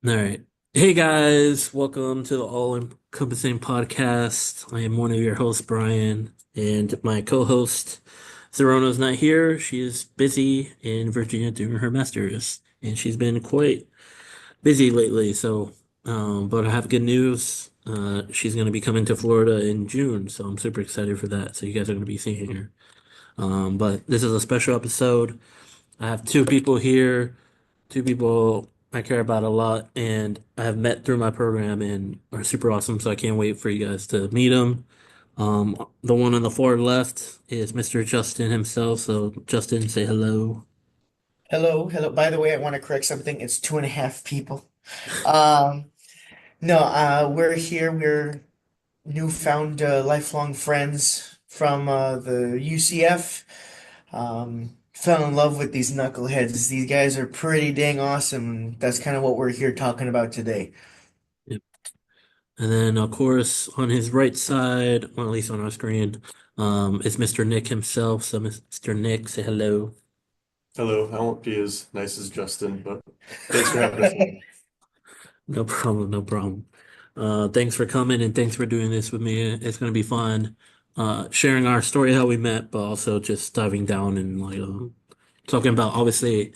All right. Hey guys, welcome to the All-Encompassing Podcast. I am one of your hosts, Brian, and my co-host, Zerona's not here. She is busy in Virginia doing her master's, and she's been quite busy lately. But I have good news. She's going to be coming to Florida in June, so I'm super excited for that. So you guys are going to be seeing her. But this is a special episode. I have two people here, two people I care about a lot, and I have met through my program and are super awesome. So I can't wait for you guys to meet them. The one on the far left is Mr. Justin himself. So Justin, say hello. Hello, hello. By the way, I want to correct something. It's two and a half people. Um, no, we're here. We're newfound lifelong friends from the UCF. Fell in love with these knuckleheads. These guys are pretty dang awesome. That's kind of what we're here talking about today. Yep. And then of course on his right side, or at least on our screen, is Mr. Nick himself. So Mr. Nick, say hello. Hello, I won't be as nice as Justin, but thanks for having us on. No problem, no problem. Thanks for coming and thanks for doing this with me. It's gonna be fun, sharing our story how we met, but also just diving down and talking about obviously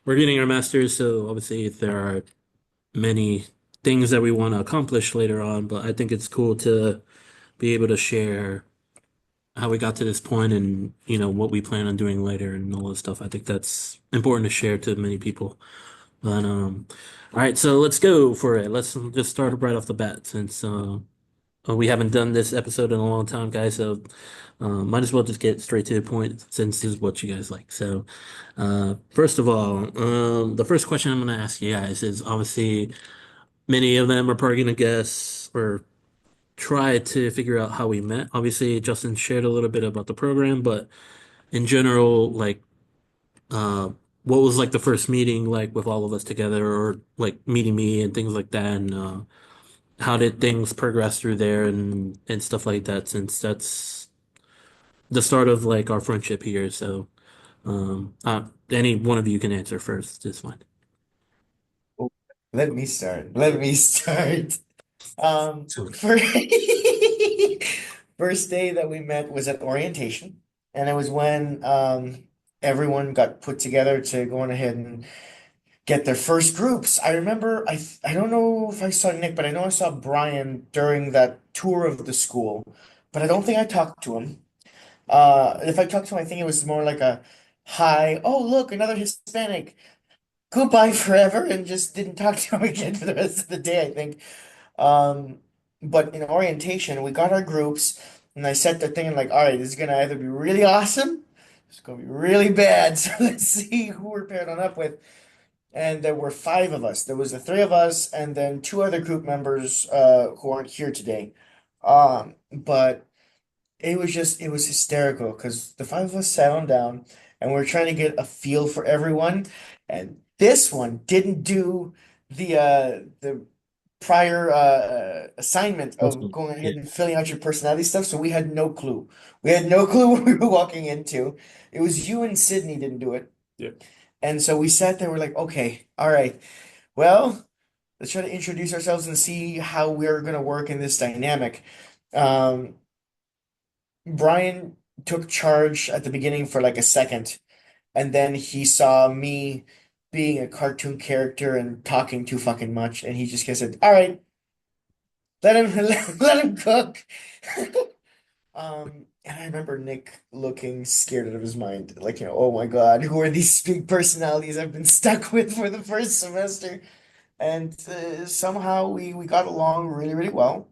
we're getting our masters, so obviously there are many things that we want to accomplish later on, but I think it's cool to be able to share how we got to this point and what we plan on doing later and all this stuff. I think that's important to share to many people. But all right, so let's go for it. Let's just start right off the bat since we haven't done this episode in a long time, guys. So might as well just get straight to the point since this is what you guys like. So first of all, the first question I'm going to ask you guys is obviously many of them are probably going to guess or try to figure out how we met. Obviously, Justin shared a little bit about the program, but in general, uh, what was like the first meeting like with all of us together, or like meeting me and things like that, and how did things progress through there and stuff like that? Since that's the start of like our friendship here, so any one of you can answer first. It's fine. Let me start. Let me start. So, For first day that we met was at orientation, and it was when everyone got put together to go on ahead and get their first groups. I remember I don't know if I saw Nick, but I know I saw Brian during that tour of the school, but I don't think I talked to him. If I talked to him, I think it was more like a hi, oh look, another Hispanic. Goodbye forever, and just didn't talk to him again for the rest of the day, I think. Um, but in orientation, we got our groups, and I set the thing and like, all right, this is gonna either be really awesome, it's gonna be really bad. So let's see who we're paired on up with. And there were five of us. There was the three of us, and then two other group members who aren't here today. But it was hysterical because the five of us sat on down and we are trying to get a feel for everyone. And this one didn't do the prior assignment of awesome. going Yeah. ahead and filling out your personality stuff. So we had no clue. We had no clue what we were walking into. It was you and Sydney didn't do it. Yeah. And so we sat there, we're like, okay, all right, well, let's try to introduce ourselves and see how we're gonna work in this dynamic. Um, Brian took charge at the beginning for like a second, and then he saw me being a cartoon character and talking too fucking much, and he just kind of said, "All right, let him let him cook." And I remember Nick looking scared out of his mind, like, oh my God, who are these big personalities I've been stuck with for the first semester? And somehow we got along really, really well.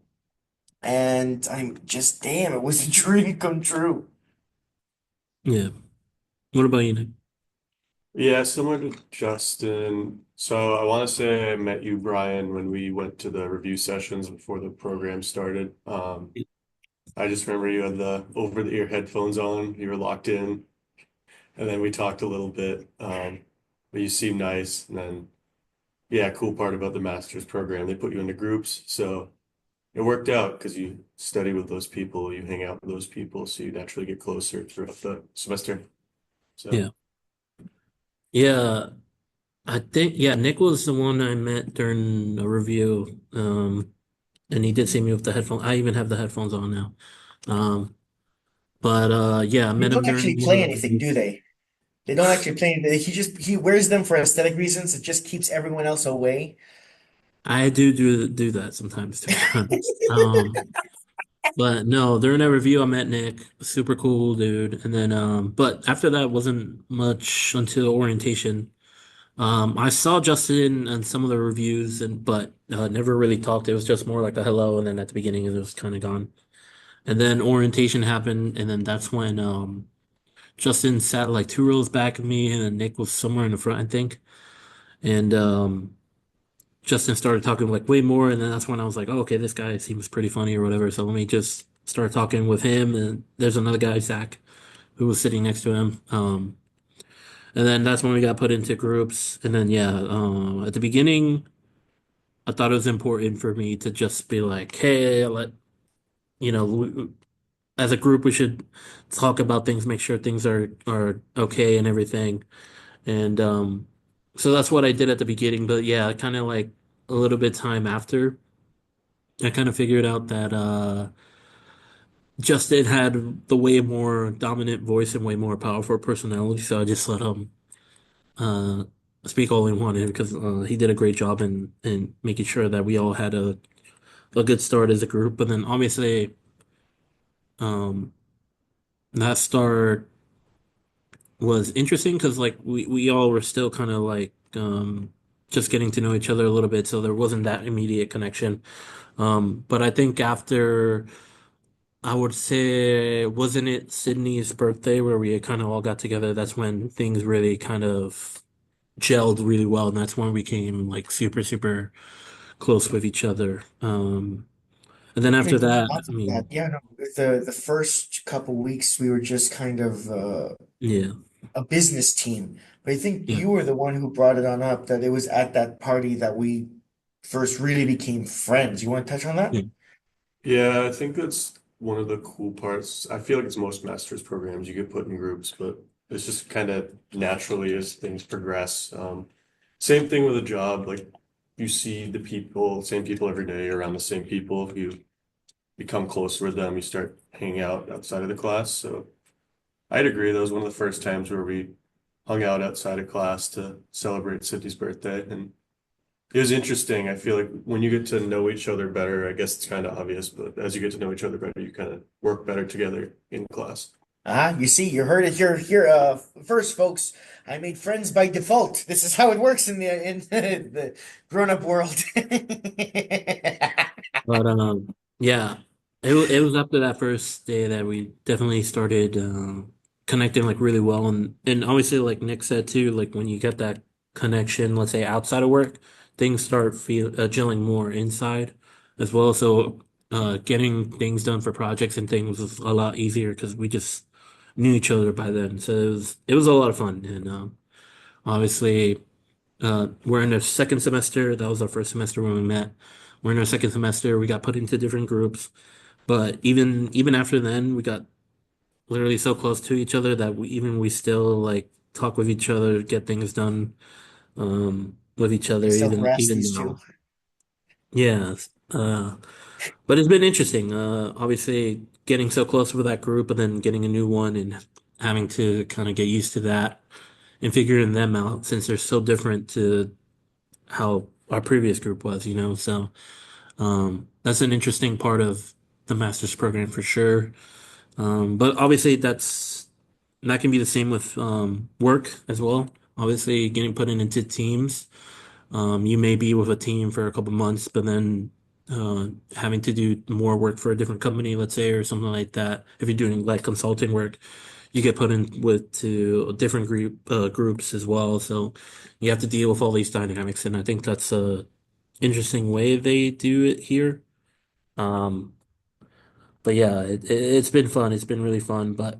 And I'm just, damn, it was a dream come true. Yeah. What about you, Nick? Yeah, similar to Justin. So I want to say I met you, Brian, when we went to the review sessions before the program started. I just remember you had the over-the-ear headphones on, you were locked in, and then we talked a little bit. But you seemed nice. And then, yeah, cool part about the master's program, they put you into groups. So it worked out because you study with those people, you hang out with those people, so you naturally get closer throughout the semester. So. Yeah. Yeah. I think, yeah, Nick was the one I met during a review. And he did see me with the headphones. I even have the headphones on now. Um, but yeah, I They met him don't during actually one of play the anything, do reviews. they? They don't actually play anything. He wears them for aesthetic reasons. It just keeps everyone else away. I do that sometimes, to be honest. But no, during that review, I met Nick, super cool dude. And then, but after that, wasn't much until orientation. I saw Justin and some of the reviews, and but never really talked. It was just more like a hello, and then at the beginning, it was kind of gone. And then orientation happened, and then that's when Justin sat like two rows back of me, and then Nick was somewhere in the front, I think. And Justin started talking like way more, and then that's when I was like, oh, okay, this guy seems pretty funny or whatever. So let me just start talking with him. And there's another guy, Zach, who was sitting next to him. And then that's when we got put into groups. And then yeah, at the beginning, I thought it was important for me to just be like, hey, you know, as a group, we should talk about things, make sure things are okay and everything. And so that's what I did at the beginning. But yeah, kind of like a little bit time after, I kind of figured out that Justin had the way more dominant voice and way more powerful personality. So I just let him uh, speak all he wanted because he did a great job in making sure that we all had a good start as a group. But then obviously, um, that start was interesting because like we all were still kind of like just getting to know each other a little bit, so there wasn't that immediate connection. But I think after I would say, wasn't it Sydney's birthday where we kind of all got together? That's when things really kind of gelled really well, and that's when we became like super, super close with each other. And then I after mean, there's that, lots I of that. mean, Yeah, no, the first couple weeks we were just kind of yeah, a business team. But I think yeah, you were the one who brought it on up that it was at that party that we first really became friends. You want to touch on that? yeah, Yeah, I think that's one of the cool parts. I feel like it's most master's programs you get put in groups, but it's just kind of naturally as things progress. Same thing with a job, like you see the people, same people every day around the same people. If you become closer with them, you start hanging out outside of the class. So I'd agree. That was one of the first times where we hung out outside of class to celebrate Sydney's birthday. And it was interesting. I feel like when you get to know each other better, I guess it's kind of obvious, but as you get to know each other better, you kind of work better together in class. You see, you heard it here first, folks. I made friends by default. This is how it works in the grown-up world. but yeah, it was after that first day that we definitely started connecting like really well, and obviously like Nick said too, like when you get that connection, let's say outside of work, things start feel gelling more inside as well. So getting things done for projects and things was a lot easier because we just knew each other by then. So it was a lot of fun, and obviously. We're in our second semester. That was our first semester when we met. We're in our second semester. We got put into different groups, but even after then, we got literally so close to each other that we still like talk with each other, get things done with each I other, still harass even these two. now. Yeah. But it's been interesting. Obviously getting so close with that group and then getting a new one and having to kind of get used to that and figuring them out since they're so different to how our previous group was, you know. So that's an interesting part of the master's program for sure. But obviously that can be the same with work as well. Obviously, getting put into teams. You may be with a team for a couple months, but then having to do more work for a different company, let's say, or something like that. If you're doing like consulting work, you get put in with to different groups as well. So you have to deal with all these dynamics, and I think that's a interesting way they do it here. Um, but yeah, it's been fun. It's been really fun. But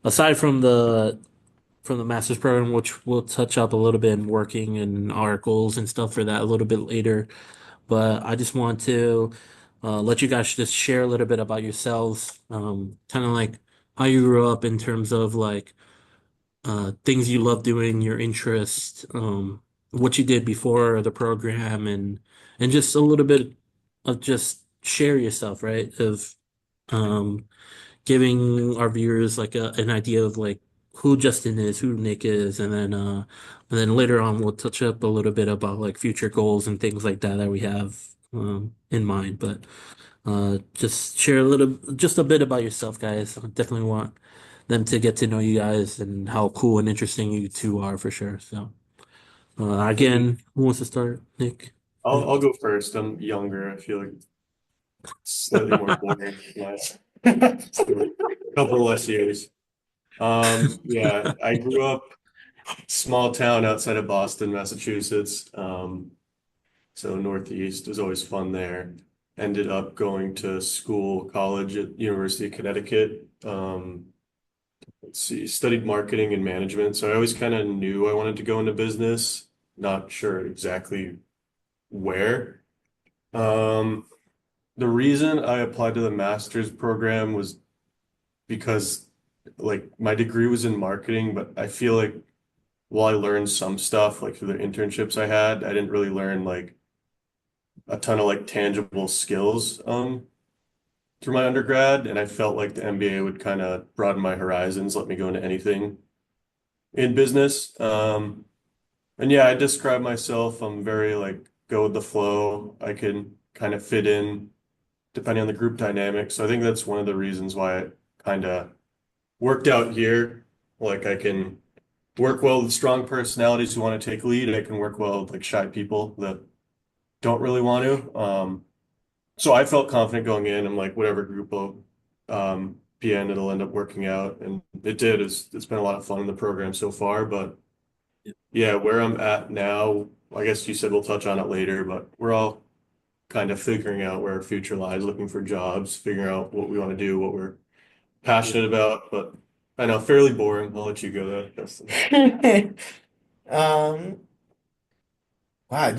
aside from the master's program, which we'll touch up a little bit in working and articles and stuff for that a little bit later. But I just want to let you guys just share a little bit about yourselves, kind of like how you grew up in terms of like things you love doing, your interests, what you did before the program, and just a little bit of just share yourself, right? Of um, giving our viewers like an idea of like who Justin is, who Nick is, and then later on we'll touch up a little bit about like future goals and things like that that we have in mind. But just share a little, just a bit about yourself, guys. I definitely want them to get to know you guys and how cool and interesting you two are for sure. So, again, who wants to start? Nick? Yeah. I'll go first. I'm younger. I feel like slightly more boring. Yeah, couple less years. Yeah, I grew up small town outside of Boston, Massachusetts. So Northeast was always fun there. Ended up going to school, college at University of Connecticut. Let's see, studied marketing and management. So I always kind of knew I wanted to go into business, not sure exactly where. Um, the reason I applied to the master's program was because like my degree was in marketing, but I feel like while I learned some stuff like through the internships I had, I didn't really learn like a ton of like tangible skills through my undergrad, and I felt like the MBA would kind of broaden my horizons, let me go into anything in business. And yeah, I describe myself, I'm very like go with the flow. I can kind of fit in depending on the group dynamic. So I think that's one of the reasons why it kind of worked out here. Like I can work well with strong personalities who want to take lead. I can work well with like shy people that don't really want to. So I felt confident going in. I'm like, whatever group I'll be in, it'll end up working out. And it did. It's been a lot of fun in the program so far. But yeah, where I'm at now, I guess you said we'll touch on it later, but we're all kind of figuring out where our future lies, looking for jobs, figuring out what we want to do, what we're passionate about. But I know, fairly boring. I'll let you go there, Justin. Um, wow,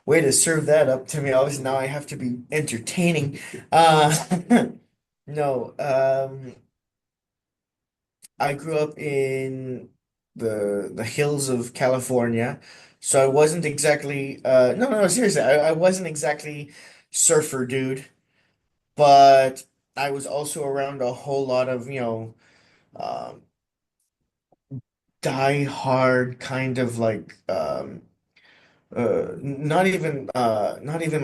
way to serve that up to me. Obviously, now I have to be entertaining. Uh, no, I grew up in the hills of California, so I wasn't exactly no seriously, I wasn't exactly surfer dude, but I was also around a whole lot of, um, die hard kind of like not even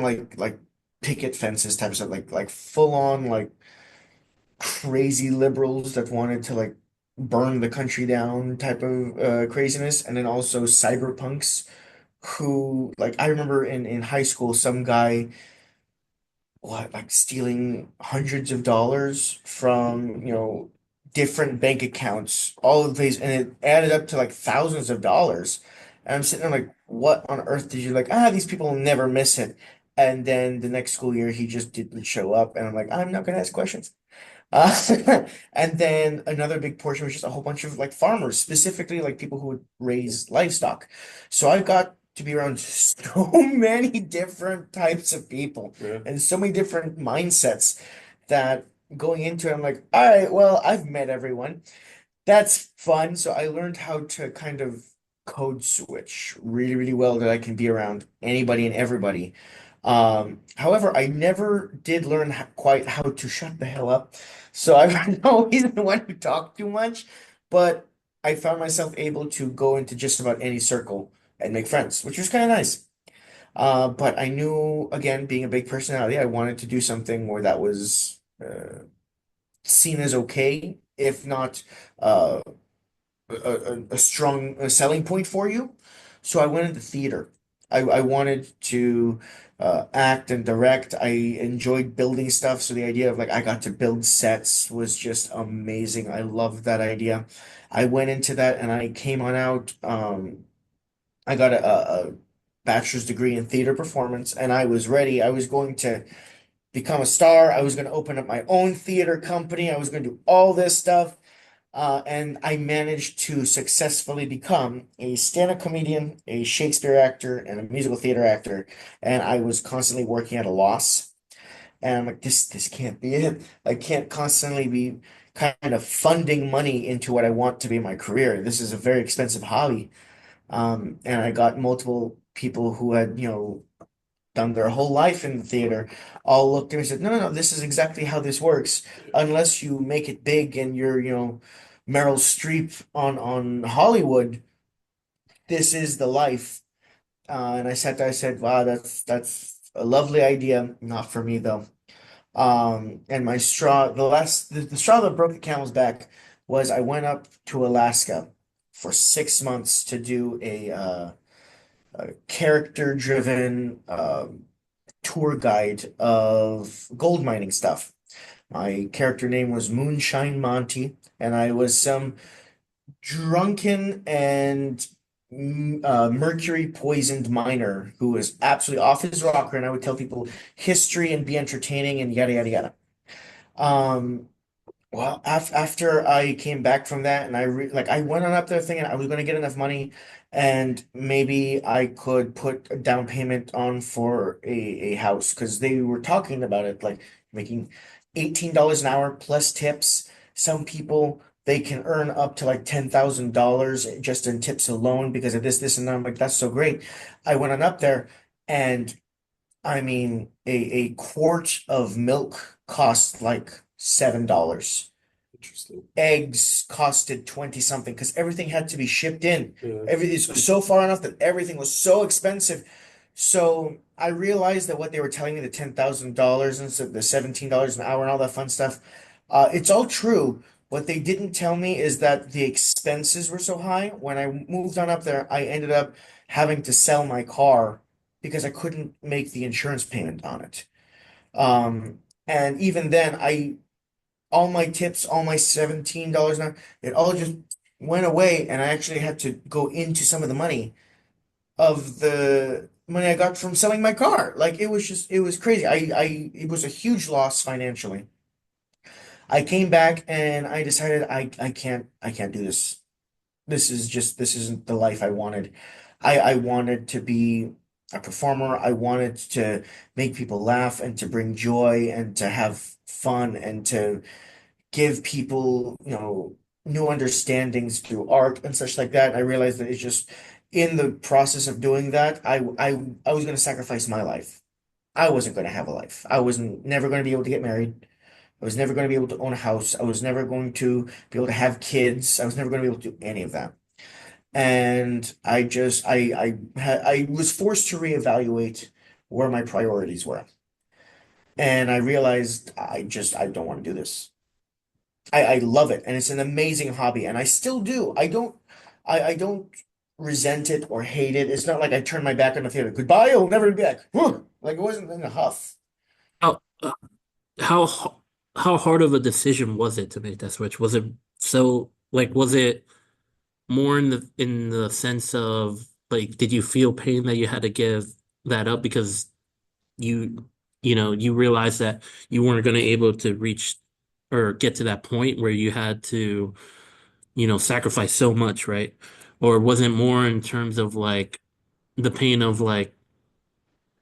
like picket fences type of stuff, like full on like crazy liberals that wanted to like burn the country down type of craziness, and then also cyberpunks who, like, I remember in high school some guy, what, like stealing hundreds of dollars from, different bank accounts, all of these, and it added up to like thousands of dollars. And I'm sitting there like, what on earth did you, like, these people will never miss it. And then the next school year he just didn't show up, and I'm like, I'm not gonna ask questions. And then another big portion was just a whole bunch of like farmers, specifically like people who would raise livestock. So I got to be around so many different types of people Yeah. and so many different mindsets that going into it, I'm like, all right, well, I've met everyone. That's fun. So I learned how to kind of code switch really, really well, that I can be around anybody and everybody. However, I never did learn quite how to shut the hell up. So I'm always the one who talked too much, but I found myself able to go into just about any circle and make friends, which was kind of nice. But I knew, again, being a big personality, I wanted to do something where that was seen as okay, if not uh, a strong selling point for you. So I went into theater. I wanted to act and direct. I enjoyed building stuff. So the idea of like I got to build sets was just amazing. I loved that idea. I went into that and I came on out. I got a bachelor's degree in theater performance, and I was ready. I was going to become a star. I was going to open up my own theater company. I was going to do all this stuff. And I managed to successfully become a stand-up comedian, a Shakespeare actor, and a musical theater actor. And I was constantly working at a loss. And I'm like, this can't be it. I can't constantly be kind of funding money into what I want to be my career. This is a very expensive hobby. And I got multiple people who had, done their whole life in the theater, all looked at me and said, no, no, no, this is exactly how this works. Unless you make it big and you're, Meryl Streep on Hollywood, this is the life. And I sat there, I said, wow, that's a lovely idea. Not for me though. And my straw, the straw that broke the camel's back was I went up to Alaska for 6 months to do a character-driven tour guide of gold mining stuff. My character name was Moonshine Monty, and I was some drunken and mercury poisoned miner who was absolutely off his rocker, and I would tell people history and be entertaining and yada yada yada. Um, well, after I came back from that, and I went on up there thinking I was going to get enough money, and maybe I could put a down payment on for a house because they were talking about it, like making $18 an hour plus tips. Some people they can earn up to like $10,000 just in tips alone because of this, and that. I'm like, that's so great. I went on up there, and I mean, a quart of milk cost like $7. Interesting. Eggs costed 20 something because everything had to be shipped in. Yeah. Everything was so far enough that everything was so expensive. So I realized that what they were telling me, the $10,000 and the $17 an hour and all that fun stuff, it's all true. What they didn't tell me is that the expenses were so high. When I moved on up there, I ended up having to sell my car because I couldn't make the insurance payment on it. And even then, all my tips, all my $17 an hour, it all just went away, and I actually had to go into some of the money of the money I got from selling my car. Like it was crazy. It was a huge loss financially. I came back and I decided I can't do this. This isn't the life I wanted. I wanted to be a performer. I wanted to make people laugh and to bring joy and to have fun and to give people, new understandings through art and such like that. And I realized that it's just in the process of doing that, I was going to sacrifice my life. I wasn't going to have a life. I wasn't never going to be able to get married. I was never going to be able to own a house. I was never going to be able to have kids. I was never going to be able to do any of that. And I was forced to reevaluate where my priorities were. And I realized I don't want to do this. I love it, and it's an amazing hobby, and I still do. I don't resent it or hate it. It's not like I turned my back on the theater. Goodbye, I'll never be back. Whew. Like it wasn't in a huff. How how how hard of a decision was it to make that switch? Was it so like was it more in the sense of like did you feel pain that you had to give that up because you you realized that you weren't going to able to reach or get to that point where you had to sacrifice so much, right? Or was it more in terms of like the pain of like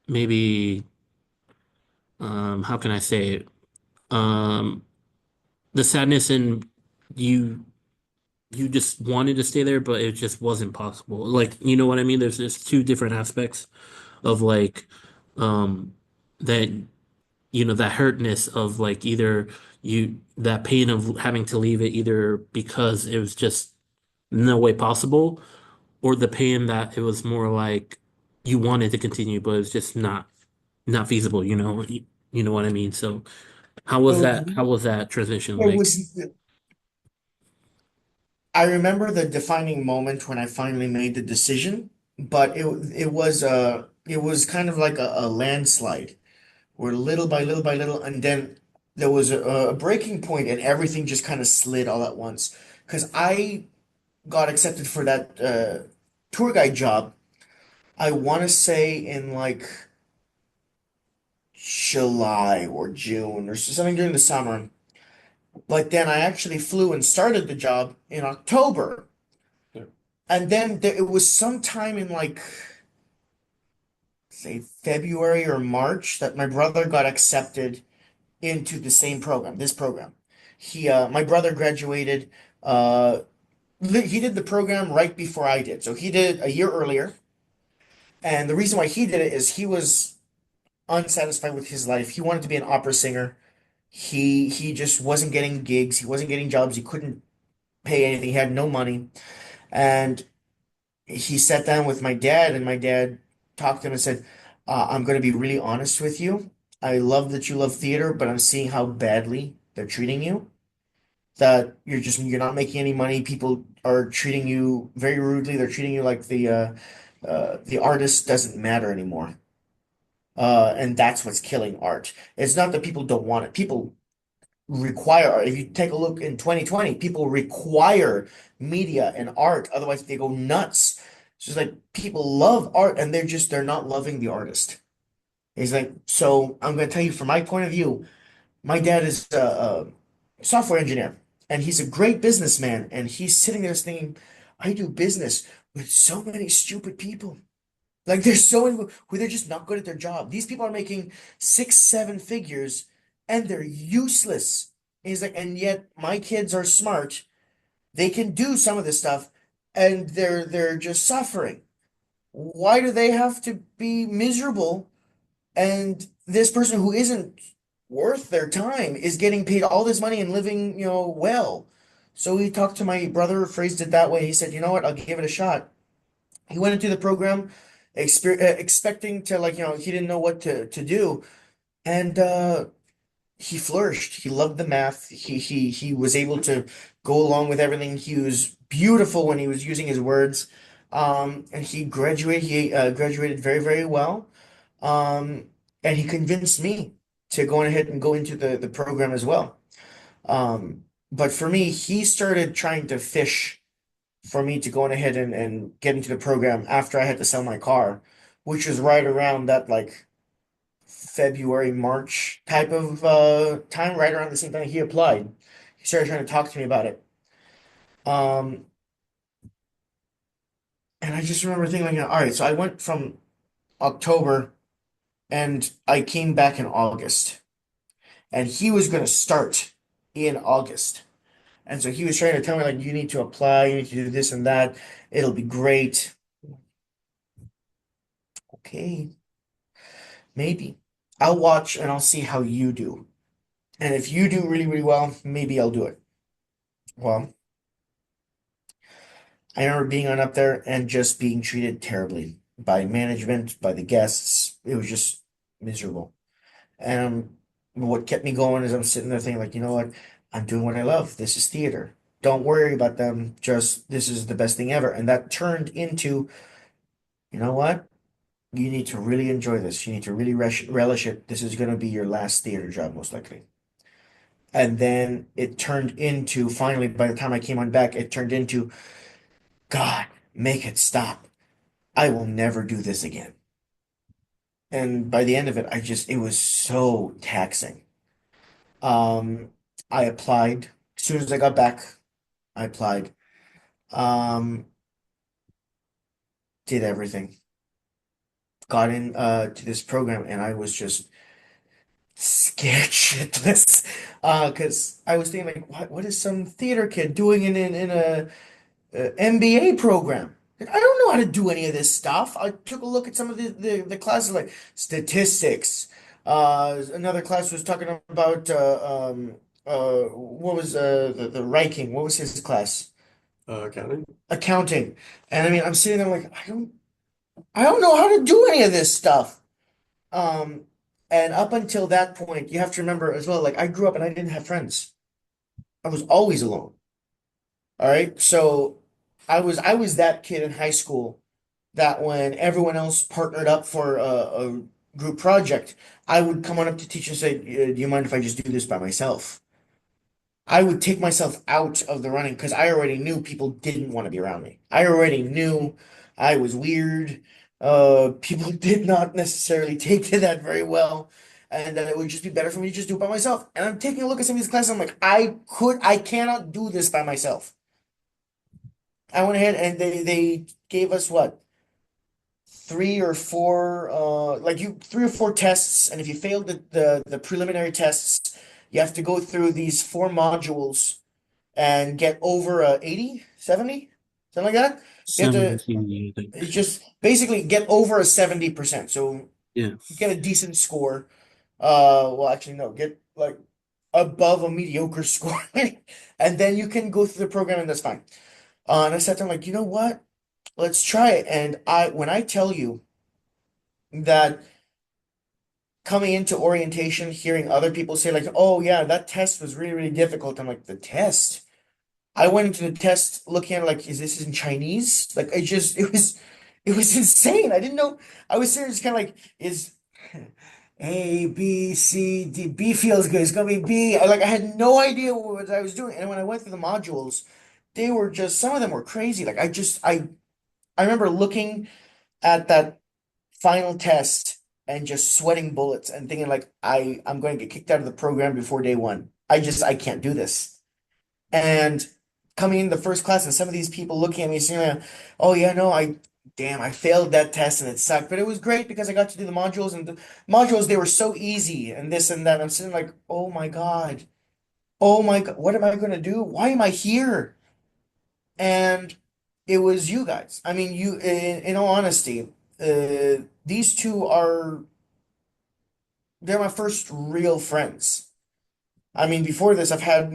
maybe how can I say it? Um the sadness in you you just wanted to stay there, but it just wasn't possible. Like, you know what I mean? There's two different aspects of like um that that hurtness of like either that pain of having to leave it either because it was just no way possible, or the pain that it was more like you wanted to continue, but it's just not feasible, you know what I mean? So So how was that transition it like? was, I remember the defining moment when I finally made the decision, but it was kind of like a landslide where little by little by little, and then there was a breaking point and everything just kind of slid all at once. Because I got accepted for that tour guide job, I want to say in like July or June or something during the summer. But then I actually flew and started the job in October. Yeah. And then it was sometime in like, say, February or March that my brother got accepted into the same program, this program. My brother graduated. Uh, he did the program right before I did, so he did a year earlier. And the reason why he did it is he was unsatisfied with his life. He wanted to be an opera singer. He just wasn't getting gigs. He wasn't getting jobs. He couldn't pay anything. He had no money. And he sat down with my dad, and my dad talked to him and said, I'm going to be really honest with you. I love that you love theater, but I'm seeing how badly they're treating you. That you're not making any money. People are treating you very rudely. They're treating you like the artist doesn't matter anymore. And that's what's killing art. It's not that people don't want it. People require art. If you take a look in 2020, people require media and art, otherwise they go nuts. It's just like people love art and they're not loving the artist. He's like, so I'm going to tell you from my point of view, my dad is a software engineer and he's a great businessman, and he's sitting there thinking, I do business with so many stupid people. Like there's so many who they're just not good at their job. These people are making six, seven figures and they're useless. And he's like, and yet my kids are smart. They can do some of this stuff and they're just suffering. Why do they have to be miserable? And this person who isn't worth their time is getting paid all this money and living, well. So he talked to my brother, phrased it that way. He said, you know what, I'll give it a shot. He went into the program expecting to, like, he didn't know what to do. And he flourished. He loved the math. He was able to go along with everything. He was beautiful when he was using his words. And he graduated very, very well. Um, and he convinced me to go ahead and go into the program as well. But for me, he started trying to fish for me to go on ahead and get into the program after I had to sell my car, which was right around that, like, February, March type of time, right around the same time he applied. He started trying to talk to me about it. Um, and I just remember thinking, like, all right, so I went from October and I came back in August, and he was going to start in August. And so he was trying to tell me, like, you need to apply, you need to do this and that. It'll be great. Okay, maybe. I'll watch and I'll see how you do. And if you do really, really well, maybe I'll do it. Well, I remember being on up there and just being treated terribly by management, by the guests. It was just miserable. And what kept me going is I'm sitting there thinking, like, you know what? I'm doing what I love. This is theater. Don't worry about them. Just this is the best thing ever. And that turned into, you know what? You need to really enjoy this. You need to really relish it. This is going to be your last theater job, most likely. And then it turned into, finally, by the time I came on back, it turned into, God, make it stop. I will never do this again. And by the end of it, it was so taxing. Um, I applied. As soon as I got back, I applied. Um, did everything. Got in to this program, and I was just scared shitless. Because I was thinking, like, what is some theater kid doing in a MBA program? Like, I don't know how to do any of this stuff. I took a look at some of the classes, like statistics. Another class was talking about what was the Reiking? What was his class? Accounting. Accounting. And I mean, I'm sitting there like, I don't know how to do any of this stuff. Um, and up until that point, you have to remember as well, like, I grew up and I didn't have friends. I was always alone. All right. So I was that kid in high school that when everyone else partnered up for a group project, I would come on up to teacher and say, Do you mind if I just do this by myself?" I would take myself out of the running because I already knew people didn't want to be around me. I already knew I was weird. People did not necessarily take to that very well, and that it would just be better for me to just do it by myself. And I'm taking a look at some of these classes. I'm like, I cannot do this by myself. I went ahead and they gave us what, three or four tests, and if you failed the preliminary tests, you have to go through these four modules and get over a 80, 70, something like that. You have to 70, I think. just basically get over a 70%. So Yeah. get a decent score. Well, actually, no, get like above a mediocre score, and then you can go through the program, and that's fine. And I sat there like, you know what? Let's try it. And when I tell you that coming into orientation, hearing other people say like, "Oh yeah, that test was really, really difficult," I'm like, the test? I went into the test looking at it like, is this in Chinese? Like, it was insane. I didn't know. I was serious, kind of like, is A, B, C, D, B feels good. It's gonna be B. I had no idea what I was doing. And when I went through the modules, they were just, some of them were crazy. Like, I remember looking at that final test and just sweating bullets and thinking like, I'm going to get kicked out of the program before day one. I can't do this. And coming in the first class and some of these people looking at me saying, "Oh yeah, no, damn, I failed that test and it sucked." But it was great because I got to do the modules, and the modules, they were so easy and this and that. I'm sitting like, "Oh my God. Oh my God, what am I gonna do? Why am I here?" And it was you guys. I mean, in all honesty, these two are, they're my first real friends. I mean, before this, I've had,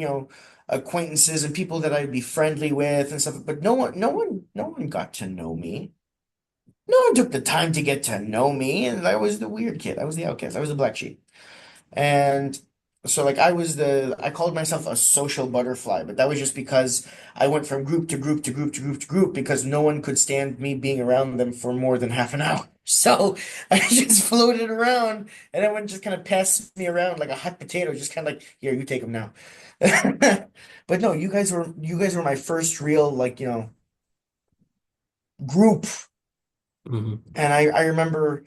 acquaintances and people that I'd be friendly with and stuff, but no one got to know me. No one took the time to get to know me, and I was the weird kid. I was the outcast. I was the black sheep. And so like I called myself a social butterfly, but that was just because I went from group to group to group to group to group because no one could stand me being around them for more than half an hour. So I just floated around and everyone just kind of passed me around like a hot potato, just kind of like, here, you take them now. But no, you guys were my first real like, group. Hmm. And I remember,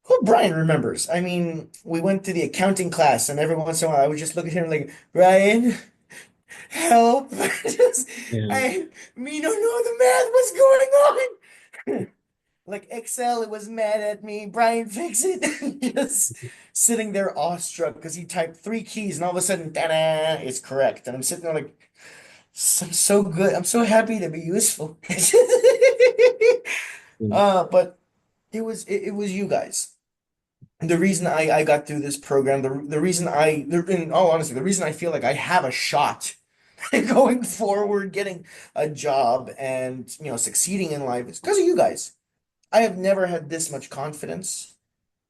well, Brian remembers. I mean, we went to the accounting class, and every once in a while, I would just look at him like, Brian, help! Just, Yeah. I, me don't know the math. What's going on? Like Excel, it was mad at me. Brian, fix it. Just sitting there awestruck because he typed three keys, and all of a sudden, ta-da, it's correct. And I'm sitting there like, I'm so good. I'm so happy to be useful. But it was you guys. The reason I got through this program, the reason in all honesty, the reason I feel like I have a shot going forward, getting a job and, succeeding in life is because of you guys. I have never had this much confidence.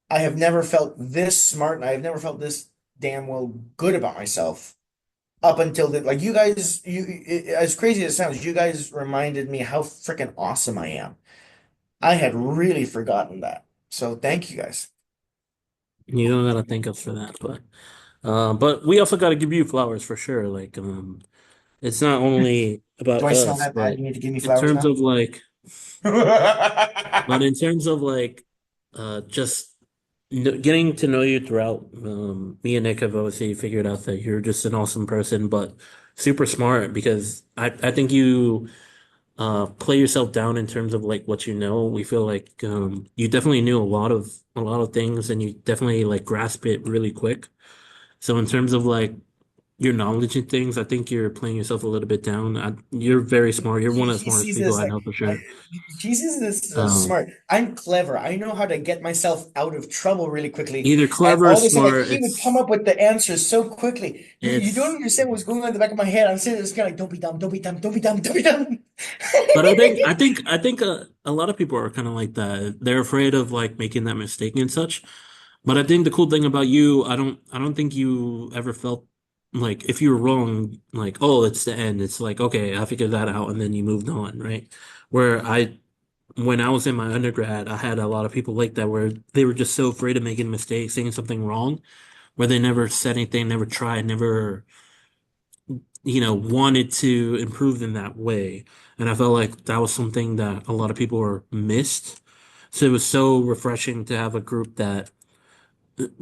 I have never felt this smart, and I have never felt this damn well good about myself up until like you guys, as crazy as it sounds, you guys reminded me how freaking awesome I am. I had really forgotten that. So thank you guys. You don't gotta thank us for that, but we also gotta give you flowers for sure. Like, it's not only Do about I smell us, that bad? but You need to give me in flowers terms now? of like, in terms of like, just getting to know you throughout, me and Nick have obviously figured out that you're just an awesome person, but super smart because I think you play yourself down in terms of like what you know. We feel like you definitely knew a lot of things and you definitely like grasp it really quick. So in terms of like your knowledge and things, I think you're playing yourself a little bit down. You're very smart. You're one of the He smartest sees people this I like know for I, sure. he sees this as Um, smart. I'm clever. I know how to get myself out of trouble really quickly. Either And clever or all of a sudden, like smart. he would come up with the answers so quickly. You don't It's, understand what's going on in the back of my head. I'm sitting there just kind of like, don't be dumb, don't be dumb, don't be dumb, don't be dumb. but I think a lot of people are kind of like that. They're afraid of like making that mistake and such. But I think the cool thing about you, I don't think you ever felt like if you were wrong, like, oh, it's the end. It's like, okay, I figured that out, and then you moved on, right? Where when I was in my undergrad, I had a lot of people like that where they were just so afraid of making mistakes, saying something wrong, where they never said anything, never tried, never, wanted to improve in that way. And I felt like that was something that a lot of people were missed. So it was so refreshing to have a group that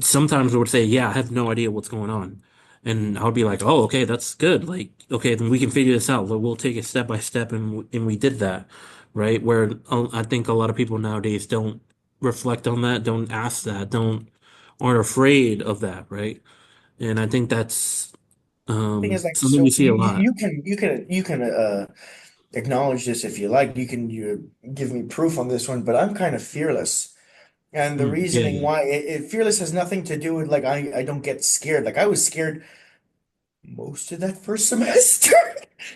sometimes would say, yeah, I have no idea what's going on. And I would be like, oh, okay, that's good. Like, okay, then we can figure this out. We'll take it step by step. And we did that, right? Where I think a lot of people nowadays don't reflect on that, don't ask that, aren't afraid of that, right? And I think that's Thing is, like, something we so see a lot. you can acknowledge this if you like. You give me proof on this one, but I'm kind of fearless. And the Mm, yeah, reasoning yeah, why fearless has nothing to do with like I don't get scared. Like I was scared most of that first semester.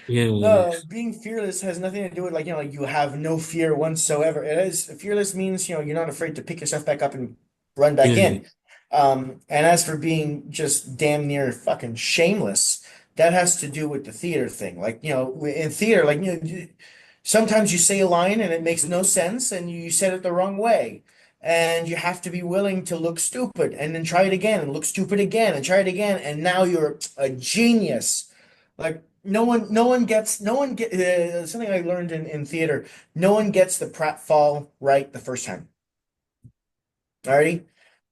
yeah, yeah, Being fearless has nothing to do with like, like you have no fear whatsoever. It is fearless means, you're not afraid to pick yourself back up and run yeah, back yeah, in. And as for being just damn near fucking shameless, that has to do with the theater thing. Like, in theater, like, sometimes you say a line and it makes no sense and you said it the wrong way. And you have to be willing to look stupid and then try it again and look stupid again and try it again. And now you're a genius. Like no one get something I learned in theater. No one gets the pratfall right the first time. Alrighty?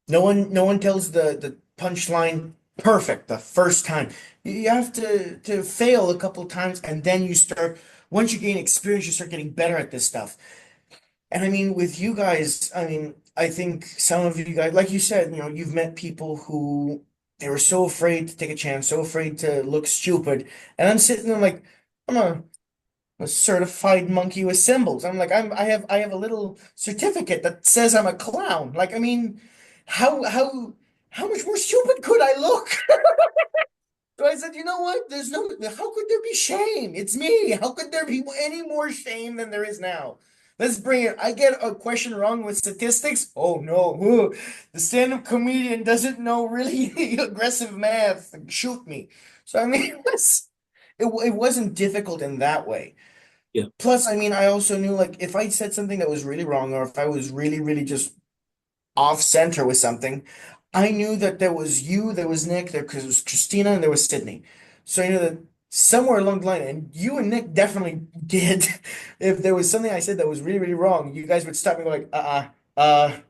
No one tells the punchline perfect the first time. You have to fail a couple times and then you start once you gain experience, you start getting better at this stuff. And I mean, with you guys, I mean, I think some of you guys, like you said, you've met people who they were so afraid to take a chance, so afraid to look stupid. And I'm sitting there like, I'm a certified monkey with symbols. I'm like, I have a little certificate that says I'm a clown. Like, I mean, how much more stupid could I look? So I said, you know what? How could there be shame? It's me. How could there be any more shame than there is now? Let's bring it. I get a question wrong with statistics. Oh no. Ooh, the stand-up comedian doesn't know really aggressive math. Shoot me. So I mean, it wasn't difficult in that way. yeah, Plus, I mean, I also knew like if I said something that was really wrong or if I was really, really just off center with something, I knew that there was you, there was Nick, there was Christina, and there was Sydney. So I knew that somewhere along the line, and you and Nick definitely did. If there was something I said that was really, really wrong, you guys would stop me and go like,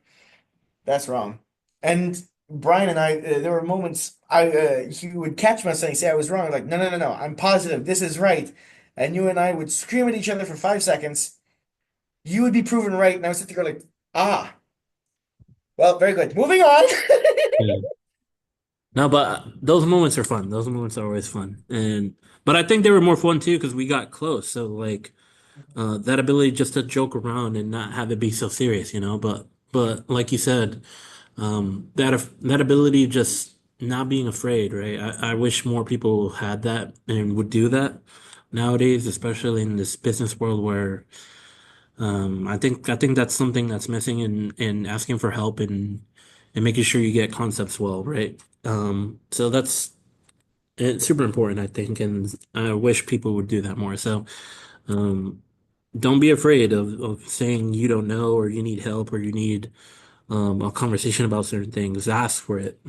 that's wrong. And Brian and I, there were moments he would catch myself and say I was wrong. Like, no, no, no, no, I'm positive this is right. And you and I would scream at each other for 5 seconds. You would be proven right, and I would sit there like, ah, well, very good. Moving on. yeah. No, but those moments are fun. Those moments are always fun. But I think they were more fun too because we got close. So like that ability just to joke around and not have it be so serious, you know. But like you said, that ability of just not being afraid, right? I wish more people had that and would do that nowadays, especially in this business world where I think that's something that's missing in asking for help and making sure you get concepts well, right? So that's it's super important, I think, and I wish people would do that more. So, um, don't be afraid of saying you don't know or you need help or you need a conversation about certain things. Ask for it,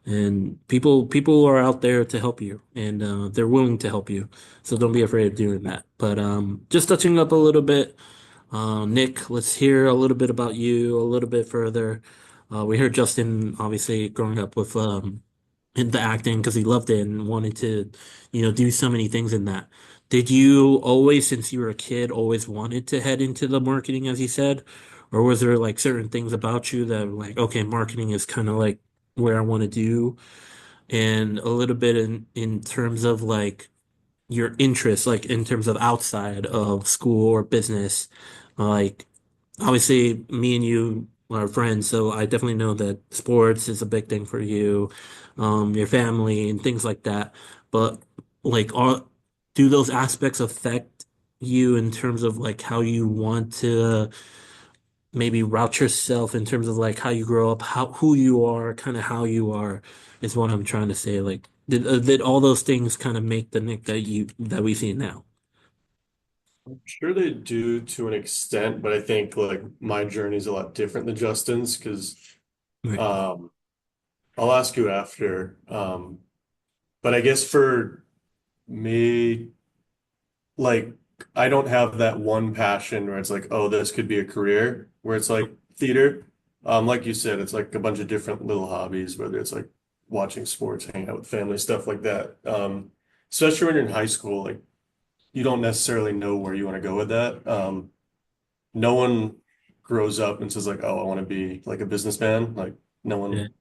and people are out there to help you, and they're willing to help you. So don't be afraid of doing that. But just touching up a little bit. Nick, let's hear a little bit about you a little bit further. We heard Justin obviously growing up with in the acting because he loved it and wanted to, do so many things in that. Did you always, since you were a kid, always wanted to head into the marketing, as you said? Or was there like certain things about you that were like, okay, marketing is kind of like where I want to do? And a little bit in terms of like your interests, like in terms of outside of school or business, like obviously me and you are friends, so I definitely know that sports is a big thing for you, your family and things like that. But like, do those aspects affect you in terms of like how you want to maybe route yourself in terms of like how you grow up, how who you are, kind of how you are, is what I'm trying to say. Like, did all those things kind of make the Nick that we see now? I'm sure they do to an extent, but I think like my journey is a lot different than Justin's because Right. um, I'll ask you after. But I guess for me, like I don't have that one passion where it's like, oh, this could be a career, where it's like theater. Like you said, it's like a bunch of different little hobbies, whether it's like watching sports, hanging out with family, stuff like that. Especially when you're in high school, like you don't necessarily know where you want to go with that. No one grows up and says like, oh, I want to be like a businessman. Like no Yeah. one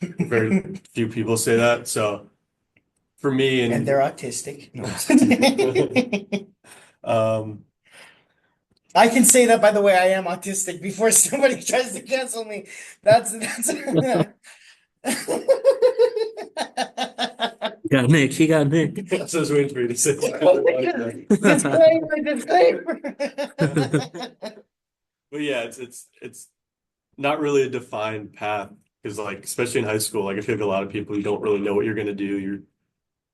Very few people say that. So for me, And they're and autistic. No, I'm just kidding. um, I can say that, by the way, I am autistic before somebody tries to cancel me. That's Got Nick. He got Nick. I was just waiting for you to say something. disclaimer, disclaimer. But yeah, it's not really a defined path because like especially in high school, like I feel like a lot of people you don't really know what you're gonna do. You're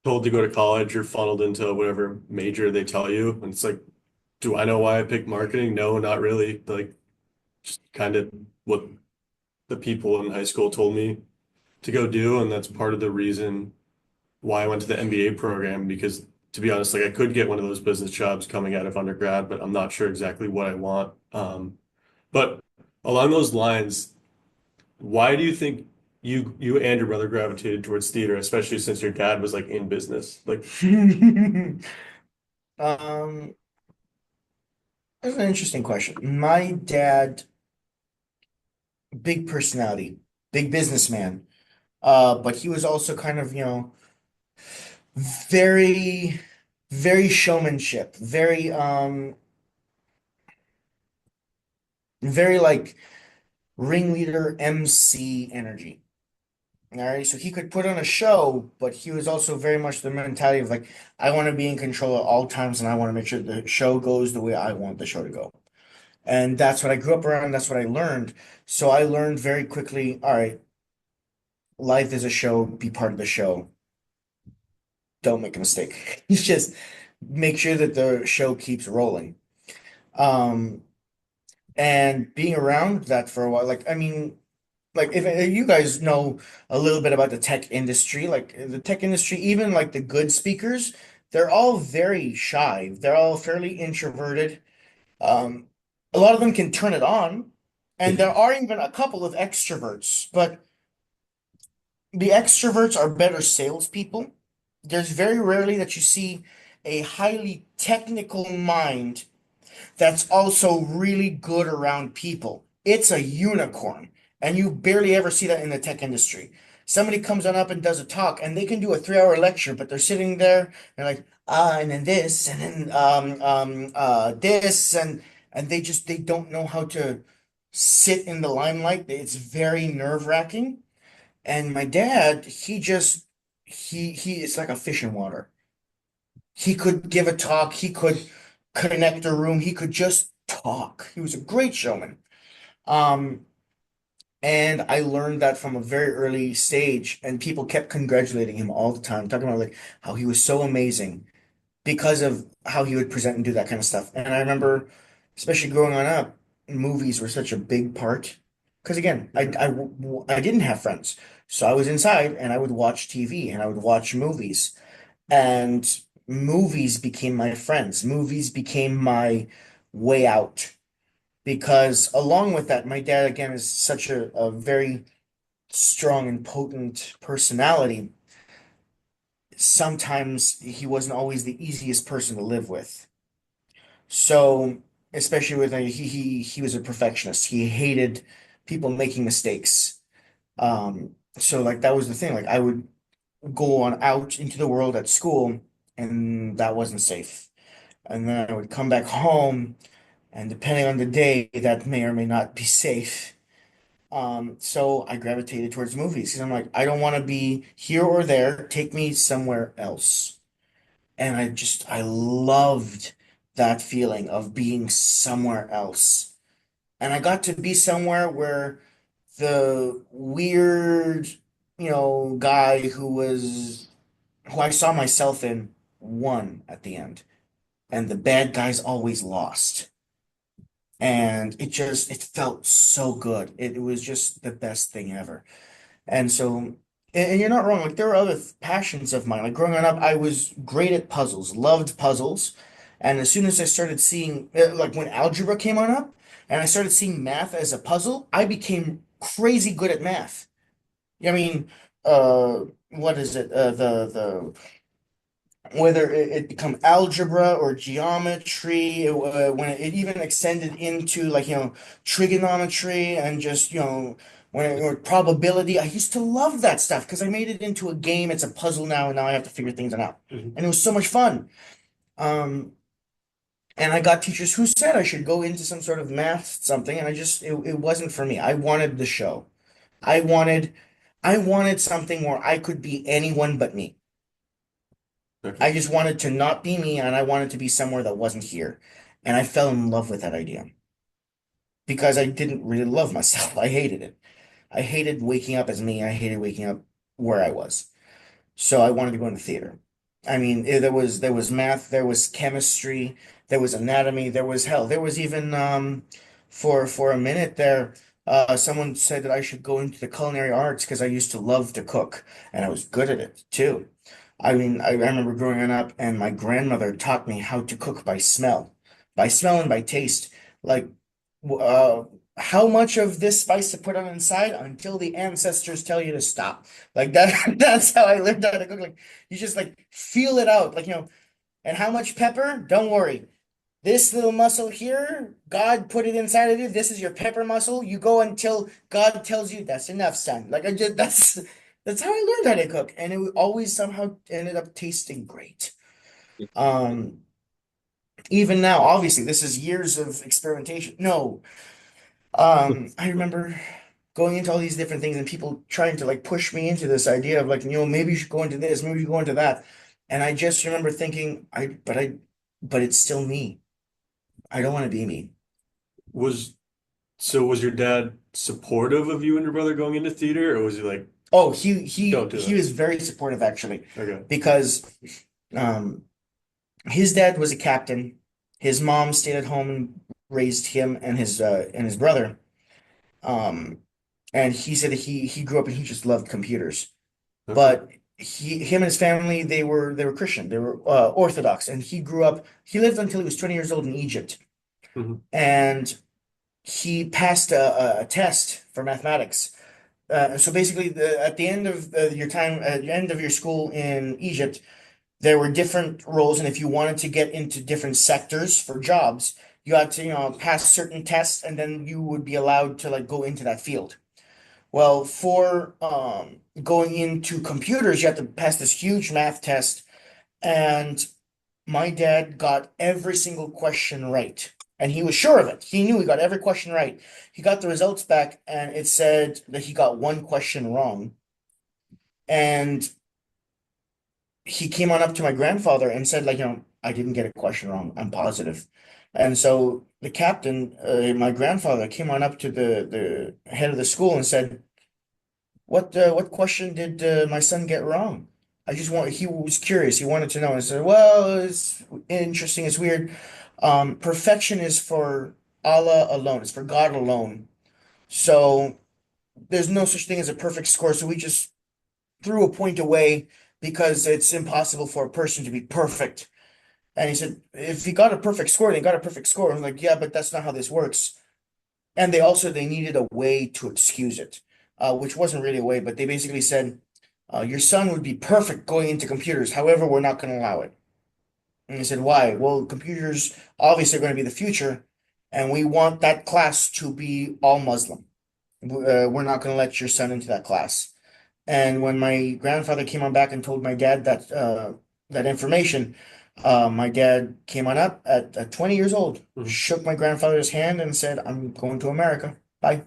told to go to college, you're funneled into whatever major they tell you, and it's like, do I know why I picked marketing? No, not really. Like just kind of what the people in high school told me to go do, and that's part of the reason why I went to the MBA program because to be honest, like I could get one of those business jobs coming out of undergrad, but I'm not sure exactly what I want. But along those lines, why do you think you and your brother gravitated towards theater, especially since your dad was like in business? Like, Um, that's an interesting question. My dad, big personality, big businessman. But he was also kind of, very, very showmanship, very like ringleader MC energy. All right. So he could put on a show, but he was also very much the mentality of like, I want to be in control at all times and I want to make sure the show goes the way I want the show to go. And that's what I grew up around. That's what I learned. So I learned very quickly, all right, life is a show, be part of the show. Don't make a mistake. You just make sure that the show keeps rolling. Um, and being around that for a while, like, I mean, like if you guys know a little bit about the tech industry, like the tech industry, even like the good speakers, they're all very shy. They're all fairly introverted. Um, a lot of them can turn it on, and there are even a couple of extroverts, but the extroverts are better salespeople. There's very rarely that you see a highly technical mind that's also really good around people. It's a unicorn, and you barely ever see that in the tech industry. Somebody comes on up and does a talk, and they can do a 3 hour lecture, but they're sitting there and like, and then this, and then this, and they don't know how to sit in the limelight. It's very nerve-wracking. And my dad, he is like a fish in water. He could give a talk, he could connect a room, he could just talk. He was a great showman. Um, and I learned that from a very early stage, and people kept congratulating him all the time, talking about like how he was so amazing because of how he would present and do that kind of stuff. And I remember, especially growing on up, movies were such a big part. Because again, I didn't have friends. So I was inside and I would watch TV and I would watch movies. And movies became my friends. Movies became my way out. Because along with that, my dad, again, is such a very strong and potent personality. Sometimes he wasn't always the easiest person to live with. So, especially with he was a perfectionist. He hated people making mistakes. So like that was the thing. Like I would go on out into the world at school, and that wasn't safe. And then I would come back home, and depending on the day, that may or may not be safe. So I gravitated towards movies because I'm like, I don't want to be here or there. Take me somewhere else. And I loved that feeling of being somewhere else. And I got to be somewhere where the weird, guy who I saw myself in won at the end. And the bad guys always lost. And it felt so good. It was just the best thing ever. And so, and you're not wrong. Like there were other passions of mine. Like growing up, I was great at puzzles, loved puzzles. And as soon as I started seeing, like when algebra came on up, and I started seeing math as a puzzle, I became crazy good at math. I mean, what is it? whether it become algebra or geometry, when it even extended into like, trigonometry and just, or probability. I used to love that stuff because I made it into a game. It's a puzzle now, and now I have to figure things out. Mhm. And it was so much fun. Um, and I got teachers who said I should go into some sort of math something, and it wasn't for me. I wanted the show. I wanted I wanted something where I could be anyone but me. Okay. I just wanted to not be me, and I wanted to be somewhere that wasn't here. And I fell in love with that idea because I didn't really love myself. I hated it. I hated waking up as me. I hated waking up where I was. So I wanted to go into theater. I mean, there was math, there was chemistry, there was anatomy, there was hell, there was even for a minute there, someone said that I should go into the culinary arts because I used to love to cook and I was good at it too. I mean, I remember growing up and my grandmother taught me how to cook by smell and by taste. Like, uh, how much of this spice to put on inside until the ancestors tell you to stop. Like that, that's how I learned how to cook. Like you just like feel it out. Like, and how much pepper? Don't worry. This little muscle here, God put it inside of you. This is your pepper muscle. You go until God tells you that's enough, son. Like I just that's how I learned how to cook. And it always somehow ended up tasting great. Um, Even now, obviously, this is years of experimentation. No, I remember going into all these different things and people trying to like push me into this idea of like, maybe you should go into this, maybe you go into that. And I just remember thinking, but it's still me. I don't want to be me. Was was your dad supportive of you and your brother going into theater, or was he like, Oh, he he don't do he that? was very supportive actually, Okay. because um his dad was a captain. His mom stayed at home and raised him and his brother. Um, and he said that he grew up and he just loved computers. Okay. But him and his family, they were Christian, they were Orthodox, and he lived until he was 20 years old in Egypt, Mhm. and he passed a test for mathematics. So basically, at the end of your time, at the end of your school in Egypt, there were different roles, and if you wanted to get into different sectors for jobs, you had to, pass certain tests, and then you would be allowed to like go into that field. Well, for going into computers, you have to pass this huge math test, and my dad got every single question right. And he was sure of it. He knew he got every question right. He got the results back, and it said that he got one question wrong. And he came on up to my grandfather and said, like, I didn't get a question wrong. I'm positive. And so the captain, my grandfather, came on up to the head of the school and said, what question did my son get wrong? He was curious. He wanted to know. I said, well, it's interesting. It's weird. Perfection is for Allah alone. It's for God alone. So there's no such thing as a perfect score. So we just threw a point away because it's impossible for a person to be perfect. And he said, if he got a perfect score, then he got a perfect score. I'm like, yeah, but that's not how this works. And they needed a way to excuse it, which wasn't really a way, but they basically said, your son would be perfect going into computers. However, we're not going to allow it. And he said, why? Well, computers obviously are going to be the future, and we want that class to be all Muslim. We're not going to let your son into that class. And when my grandfather came on back and told my dad that information, my dad came on up at 20 years old, Mhm. shook my grandfather's hand and said, I'm going to America. Bye.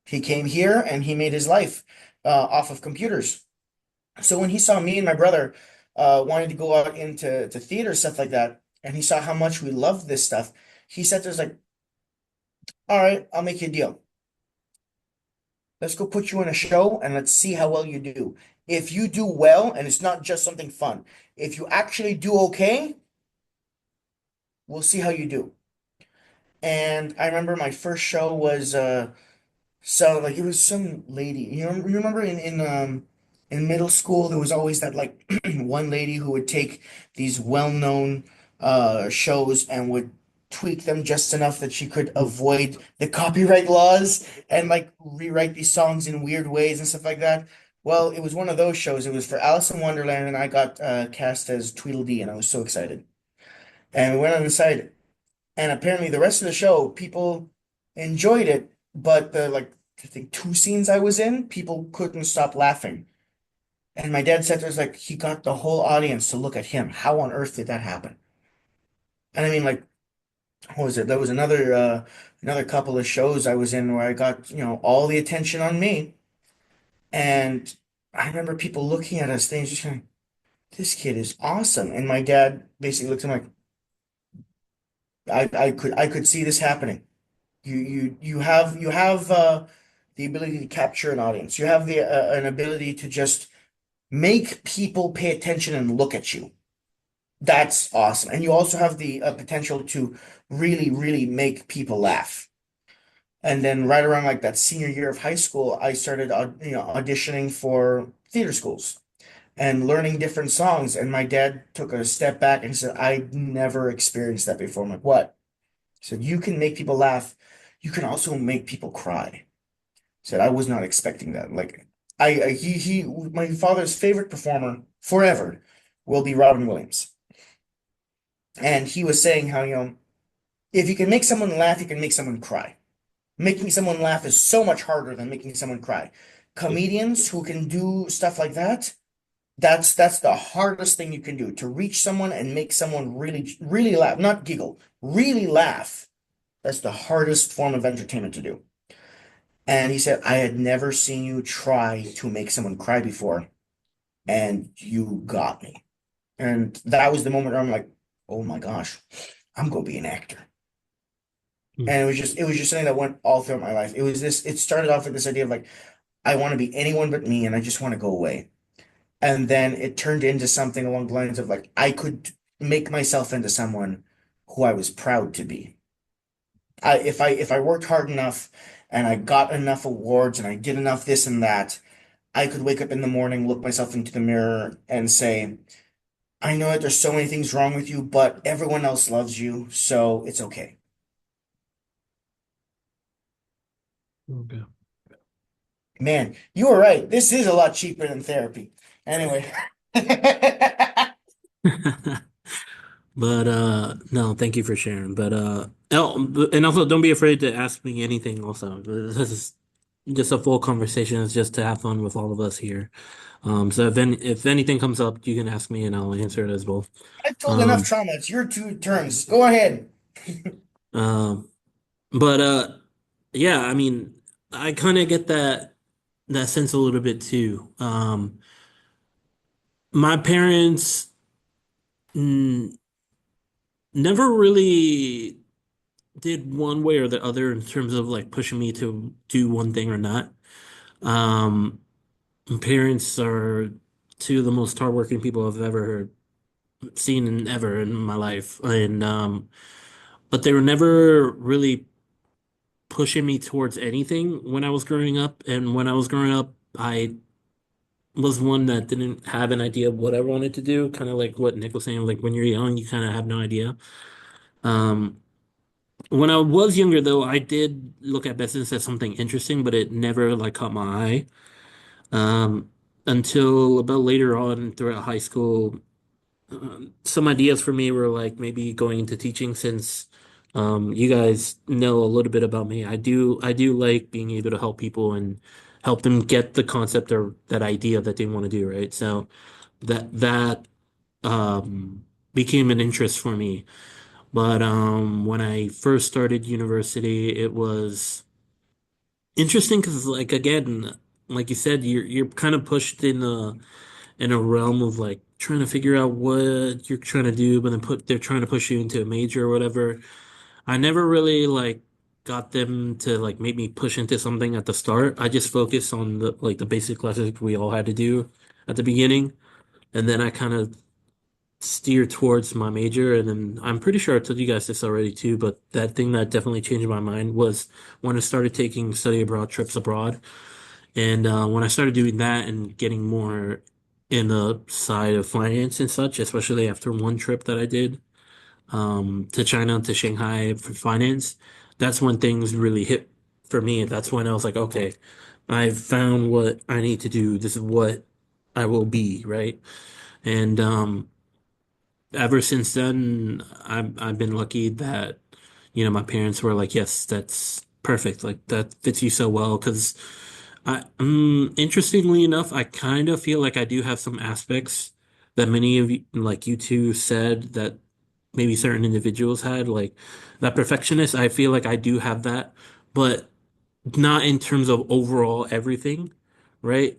He came here and he made his life off of computers. So when he saw me and my brother wanting to go out into theater, stuff like that, and he saw how much we loved this stuff, he said to us like, all right, I'll make you a deal. Let's go put you in a show and let's see how well you do. If you do well, and it's not just something fun, if you actually do okay, we'll see how you do. And I remember my first show was so like it was some lady. You remember in middle school there was always that like one lady who would take these well-known shows and would tweak them just enough that she could avoid the copyright laws and like rewrite these songs in weird ways and stuff like that. Well, it was one of those shows. It was for Alice in Wonderland, and I got cast as Tweedledee, and I was so excited. And we went on the side, and apparently the rest of the show, people enjoyed it, but the like I think two scenes I was in, people couldn't stop laughing. And my dad said there's like he got the whole audience to look at him. How on earth did that happen? And I mean, like, what was it? There was another couple of shows I was in where I got, all the attention on me. And I remember people looking at us, things just going, this kid is awesome. And my dad basically looked at him like, I could see this happening. You have the ability to capture an audience. You have the an ability to just make people pay attention and look at you. That's awesome. And you also have the potential to really, really make people laugh. And then right around like that senior year of high school, I started auditioning for theater schools and learning different songs. And my dad took a step back and said, I never experienced that before. I'm like, what? He said, you can make people laugh. You can also make people cry. He said, I was not expecting that. Like my father's favorite performer forever will be Robin Williams. And he was saying how, if you can make someone laugh, you can make someone cry. Making someone laugh is so much harder than making someone cry. Comedians who can do stuff like that, that's the hardest thing you can do, to reach someone and make someone really, really laugh, not giggle, really laugh. That's the hardest form of entertainment to do. And he said, I had never seen you try to make someone cry before, and you got me. And that was the moment where I'm like, oh my gosh, I'm gonna be an actor. And it was just something that went all throughout my life. It started off with this idea of like, I want to be anyone but me, and I just want to go away. And then it turned into something along the lines of like, I could make myself into someone who I was proud to be. If I worked hard enough and I got enough awards and I did enough this and that, I could wake up in the morning, look myself into the mirror and say, I know that there's so many things wrong with you, but everyone else loves you, so it's okay. Okay. Man, you were right. This is a lot cheaper than therapy. Anyway. But no, thank you for sharing. But and also don't be afraid to ask me anything also. This is just a full conversation. It's just to have fun with all of us here. So if anything comes up, you can ask me and I'll answer it as well. I've told enough Um, trauma. It's your two turns. Go ahead. um, but yeah, I mean, I kind of get that sense a little bit too. My parents mm, never really did one way or the other in terms of like pushing me to do one thing or not. Um, my parents are two of the most hardworking people I've ever seen and ever in my life, and but they were never really pushing me towards anything when I was growing up. And when I was growing up, I was one that didn't have an idea of what I wanted to do. Kind of like what Nick was saying, like when you're young, you kind of have no idea. Um, when I was younger, though, I did look at business as something interesting, but it never like caught my eye. Um, until about later on throughout high school, some ideas for me were like maybe going into teaching since you guys know a little bit about me. I do like being able to help people and help them get the concept or that idea that they want to do, right? So that became an interest for me. But when I first started university, it was interesting because like again, like you said, you're kind of pushed in a realm of like trying to figure out what you're trying to do, but then they're trying to push you into a major or whatever. I never really like got them to like make me push into something at the start. I just focused on the basic classes we all had to do at the beginning, and then I kind of steered towards my major. And then I'm pretty sure I told you guys this already too, but that thing that definitely changed my mind was when I started taking study abroad trips abroad. And when I started doing that and getting more in the side of finance and such, especially after one trip that I did to China, to Shanghai for finance, that's when things really hit. for me, that's when I was like, okay, I've found what I need to do. This is what I will be, right? And ever since then, I've been lucky that, my parents were like, yes, that's perfect. Like that fits you so well. Because interestingly enough, I kind of feel like I do have some aspects that many of you, like you two said that maybe certain individuals had, like that perfectionist. I feel like I do have that, but not in terms of overall everything, right?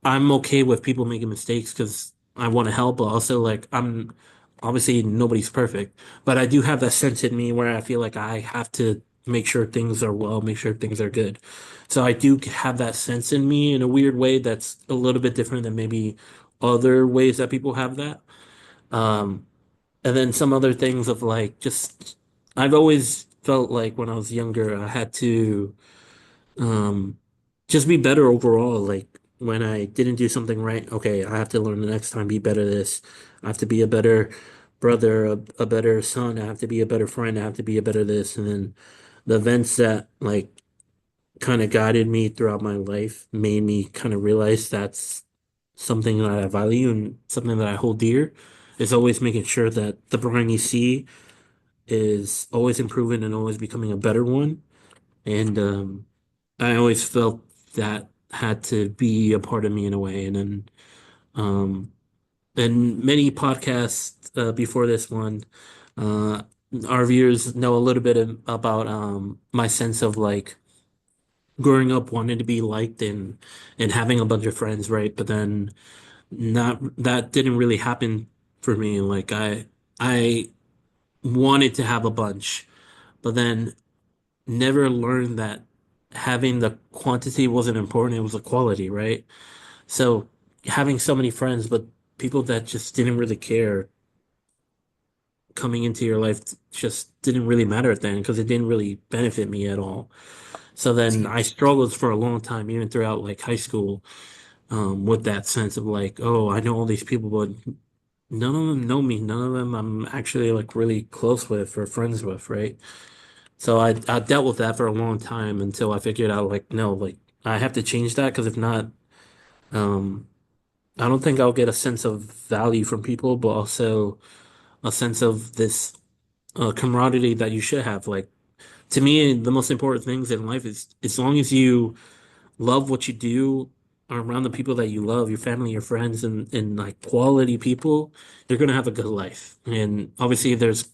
I'm okay with people making mistakes because I want to help, but also like I'm obviously nobody's perfect, but I do have that sense in me where I feel like I have to make sure things are well, make sure things are good. So I do have that sense in me in a weird way that's a little bit different than maybe other ways that people have that. Um, and then some other things of like just I've always felt like when I was younger, I had to um, just be better overall. Like when I didn't do something right, okay, I have to learn the next time, be better at this. I have to be a better brother, a better son. I have to be a better friend. I have to be a better this. And then the events that like kind of guided me throughout my life made me kind of realize that's something that I value and something that I hold dear is always making sure that the Brian you see is always improving and always becoming a better one. And I always felt that had to be a part of me in a way. And then, um, and many podcasts before this one, uh, our viewers know a little bit about my sense of like growing up wanting to be liked and having a bunch of friends, right? But then not that didn't really happen for me. Like I wanted to have a bunch, but then never learned that having the quantity wasn't important, it was the quality, right? So having so many friends, but people that just didn't really care coming into your life just didn't really matter then because it didn't really benefit me at all. So then I struggled for a long time, even throughout like high school, with that sense of like, oh, I know all these people, but none of them know me. None of them I'm actually like really close with or friends with, right? So I dealt with that for a long time until I figured out like no, like I have to change that because if not, um, I don't think I'll get a sense of value from people, but also a sense of this camaraderie that you should have. Like to me, the most important things in life is as long as you love what you do are around the people that you love, your family, your friends, and like quality people, you're gonna have a good life. And obviously there's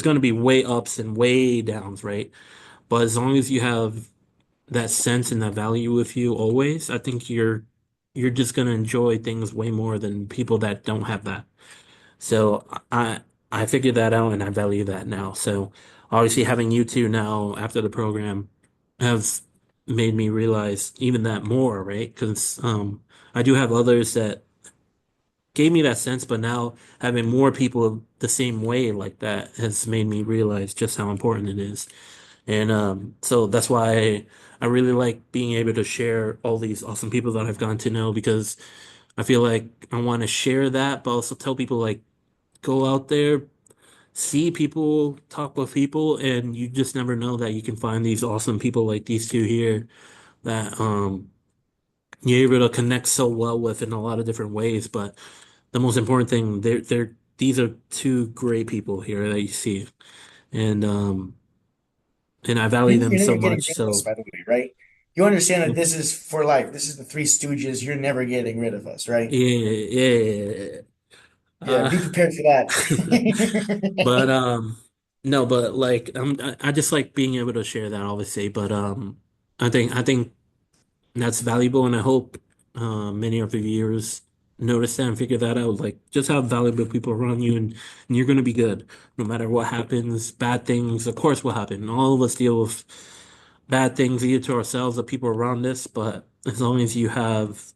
gonna be way ups and way downs, right? But as long as you have that sense and that value with you always, I think you're just gonna enjoy things way more than people that don't have that. So I figured that out and I value that now. So obviously having you two now after the program have made me realize even that more, right? Because I do have others that gave me that sense, but now having more people the same way like that has made me realize just how important it is. And so that's why I really like being able to share all these awesome people that I've gotten to know because I feel like I want to share that, but also tell people like go out there, see people, talk with people, and you just never know that you can find these awesome people like these two here that you're able to connect so well with in a lot of different ways. But the most important thing, they're these are two great people here that you see, and um and I value them You're so never getting much. rid of us, So by the way, right? You understand that this is for life. This is the Three Stooges. You're never getting rid of us, right? yeah. Yeah, Uh, be prepared for that. but no, but like I just like being able to share that obviously. But I think that's valuable, and I hope many of the viewers notice that and figure that out. Like just how valuable people around you, and you're gonna be good no matter what happens. Bad things, of course, will happen. All of us deal with bad things either to ourselves or people around us. But as long as you have,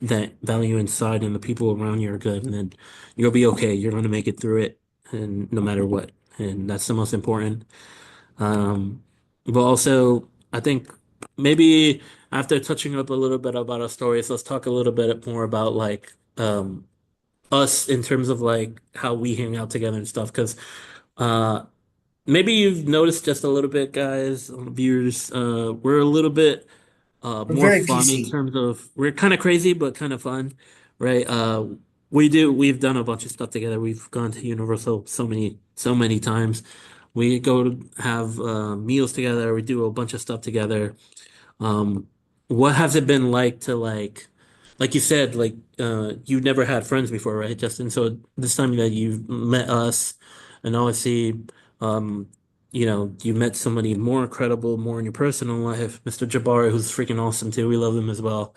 that value inside and the people around you are good, and then you'll be okay. You're gonna make it through it, and no matter what. And that's the most important. Um, but also, I think maybe after touching up a little bit about our stories, let's talk a little bit more about like us in terms of like how we hang out together and stuff. Because maybe you've noticed just a little bit, guys, viewers. We're a little bit We're more very fun in PC. terms of we're kind of crazy but kind of fun, right? We've done a bunch of stuff together. We've gone to Universal so many times. We go to have meals together. We do a bunch of stuff together. Um, what has it been like to like you said, you never had friends before, right, Justin? So this time that you've met us, and obviously, um, you met somebody more incredible, more in your personal life, Mr. Jabari, who's freaking awesome too. We love him as well.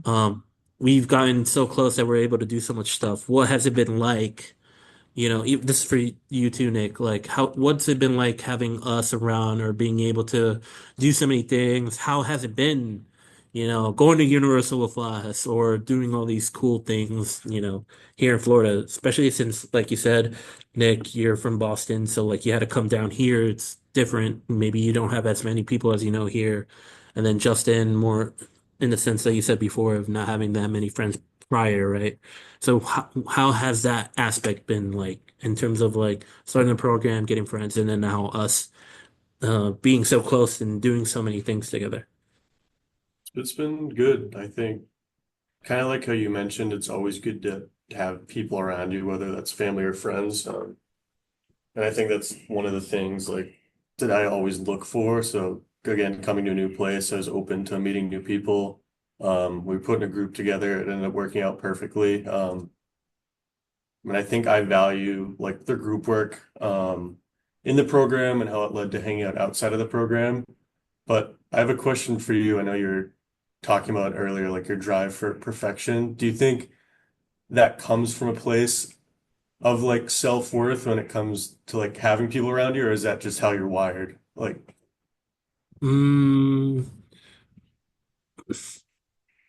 Um, we've gotten so close that we're able to do so much stuff. What has it been like? This is for you too, Nick. Like, what's it been like having us around or being able to do so many things? How has it been, going to Universal with us or doing all these cool things, here in Florida, especially since, like you said, Nick, you're from Boston, so like you had to come down here. It's different. Maybe you don't have as many people as you know here. And then Justin, more in the sense that you said before of not having that many friends prior, right? So how has that aspect been like in terms of like starting a program, getting friends, and then now us being so close and doing so many things together? It's been good, I think. Kind of like how you mentioned, it's always good to have people around you, whether that's family or friends. And I think that's one of the things like that I always look for. So again, coming to a new place, I was open to meeting new people. We put in a group together, it ended up working out perfectly. And I think I value like the group work in the program and how it led to hanging out outside of the program. But I have a question for you. I know you're talking about earlier, like your drive for perfection. Do you think that comes from a place of like self-worth when it comes to like having people around you, or is that just how you're wired? Like, Mm,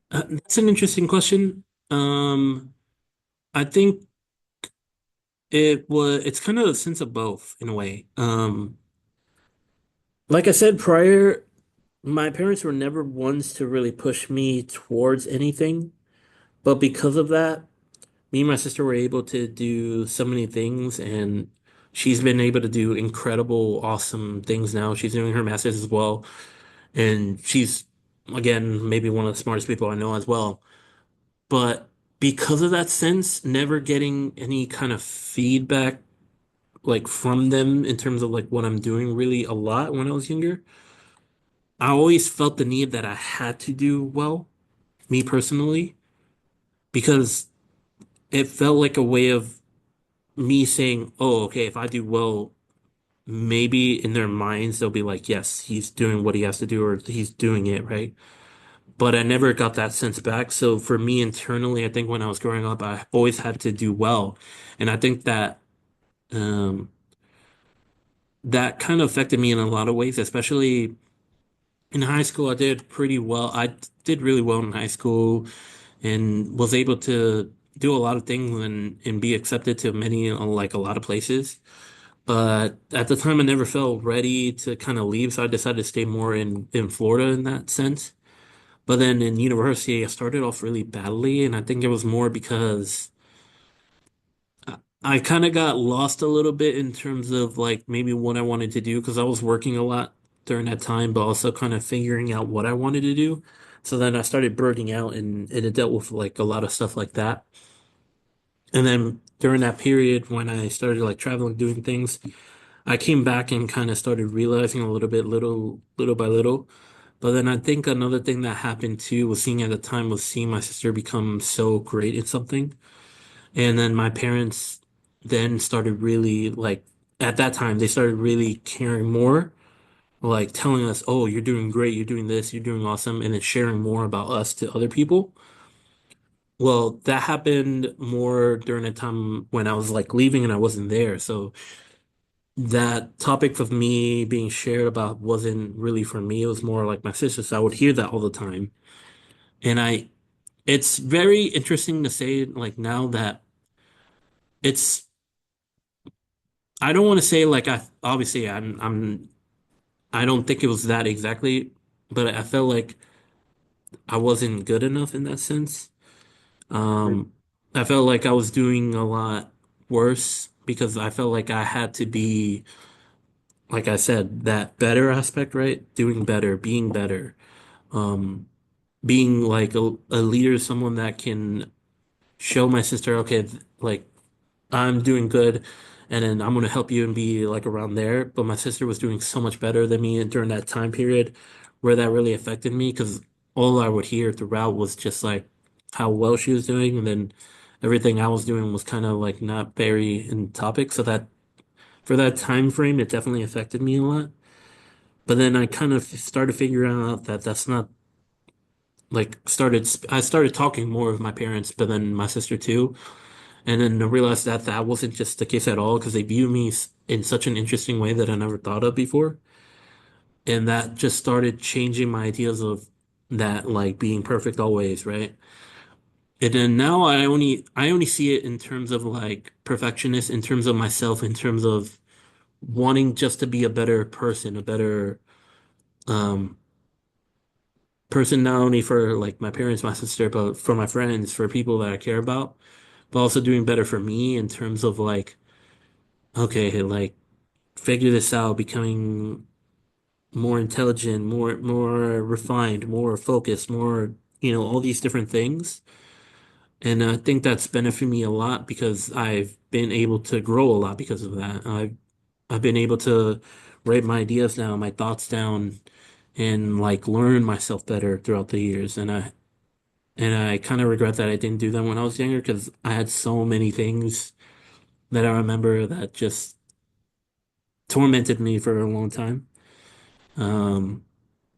that's an interesting question. I think it's kind of a sense of both in a way. Like I said prior, my parents were never ones to really push me towards anything, but because of that, me and my sister were able to do so many things, and she's been able to do incredible, awesome things now. She's doing her master's as well, and she's, again, maybe one of the smartest people I know as well. But because of that sense, never getting any kind of feedback like from them in terms of like what I'm doing really a lot when I was younger, I always felt the need that I had to do well, me personally, because it felt like a way of me saying, oh, okay, if I do well, maybe in their minds they'll be like, yes, he's doing what he has to do or he's doing it, right? But I never got that sense back. So for me internally, I think when I was growing up, I always had to do well. And I think that um that kind of affected me in a lot of ways, especially in high school. I did pretty well. I did really well in high school and was able to do a lot of things and be accepted to many, like a lot of places. But at the time, I never felt ready to kind of leave, so I decided to stay more in Florida in that sense. But then in university, I started off really badly, and I think it was more because I kind of got lost a little bit in terms of like maybe what I wanted to do because I was working a lot during that time, but also kind of figuring out what I wanted to do. So then I started burning out and it dealt with like a lot of stuff like that. And then during that period when I started like traveling, doing things, I came back and kind of started realizing a little bit, little by little. But then I think another thing that happened too was seeing at the time was seeing my sister become so great at something. And then my parents then started really like at that time they started really caring more, like telling us, "Oh, you're doing great, you're doing this, you're doing awesome," and then sharing more about us to other people. Well, that happened more during a time when I was like leaving and I wasn't there. So that topic of me being shared about wasn't really for me. It was more like my sister. So I would hear that all the time. And it's very interesting to say like now that it's, I don't want to say like obviously I don't think it was that exactly, but I felt like I wasn't good enough in that sense. Um, I felt like I was doing a lot worse because I felt like I had to be like I said, that better aspect, right? Doing better, being better, um, being like a leader, someone that can show my sister, okay, like I'm doing good, and then I'm gonna help you and be like around there. But my sister was doing so much better than me during that time period where that really affected me because all I would hear throughout was just like how well she was doing, and then everything I was doing was kind of like not very in topic. So that for that time frame, it definitely affected me a lot. But then I kind of started figuring out that that's not like I started talking more with my parents, but then my sister too. And then I realized that that wasn't just the case at all because they view me in such an interesting way that I never thought of before. And that just started changing my ideas of that like being perfect always, right? And then now I only see it in terms of like perfectionist, in terms of myself, in terms of wanting just to be a better person, a better um person not only for like my parents, my sister, but for my friends, for people that I care about, but also doing better for me in terms of like, okay, like figure this out, becoming more intelligent, more refined, more focused, more, all these different things. And I think that's benefited me a lot because I've been able to grow a lot because of that. I've been able to write my ideas down, my thoughts down, and like learn myself better throughout the years. And I kind of regret that I didn't do that when I was younger because I had so many things that I remember that just tormented me for a long time. Um,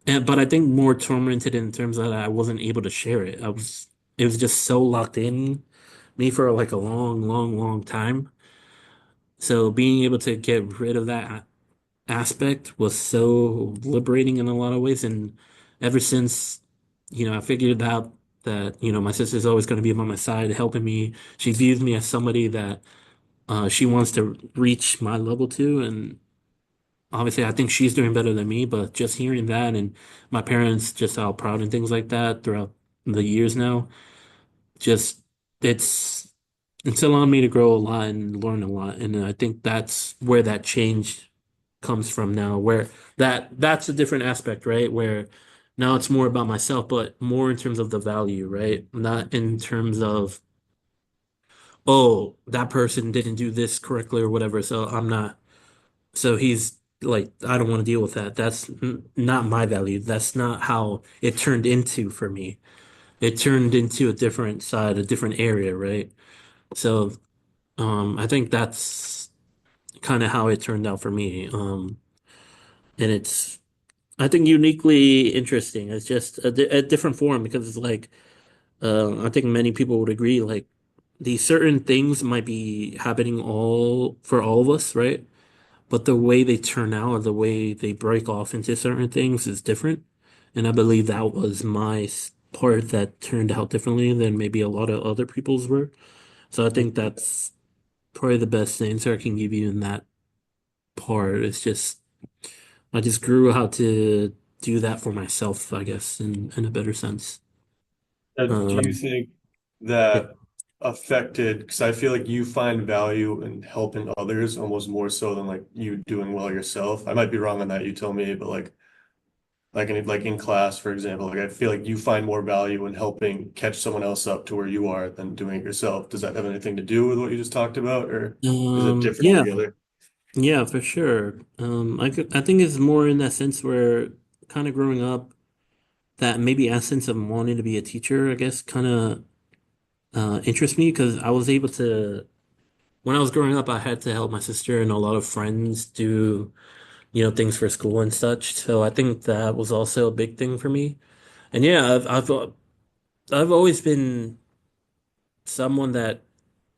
but I think more tormented in terms that I wasn't able to share it. It was just so locked in me for like a long, long, long time. So being able to get rid of that aspect was so liberating in a lot of ways. And ever since, I figured out that, my sister's always going to be by my side, helping me. She views me as somebody that she wants to reach my level to. And obviously, I think she's doing better than me, but just hearing that and my parents just how proud and things like that throughout the years now, just it's it's allowed me to grow a lot and learn a lot. And I think that's where that change comes from now, where that's a different aspect, right? Where now it's more about myself, but more in terms of the value, right? Not in terms of, oh, that person didn't do this correctly or whatever, so I'm not. So he's like, I don't want to deal with that. That's not my value. That's not how it turned into for me. It turned into a different side, a different area, right? So, I think that's kind of how it turned out for me. And it's, I think, uniquely interesting. It's just a different form because it's like, I think many people would agree, like these certain things might be happening all for all of us, right? But the way they turn out or the way they break off into certain things is different. And I believe that was my part that turned out differently than maybe a lot of other people's were. So I think that's probably the best answer I can give you in that part. It's just, I just grew how to do that for myself, I guess, in a better sense. Do you Um, think yeah. that affected, because I feel like you find value in helping others almost more so than like you doing well yourself. I might be wrong on that, you tell me, but like in class, for example, like I feel like you find more value in helping catch someone else up to where you are than doing it yourself. Does that have anything to do with what you just talked about, or is it different Yeah, altogether? yeah, for sure. I think it's more in that sense where kind of growing up, that maybe essence of wanting to be a teacher, I guess, kind of interests me because I was able to, when I was growing up, I had to help my sister and a lot of friends do, things for school and such. So I think that was also a big thing for me. And yeah, I've always been someone that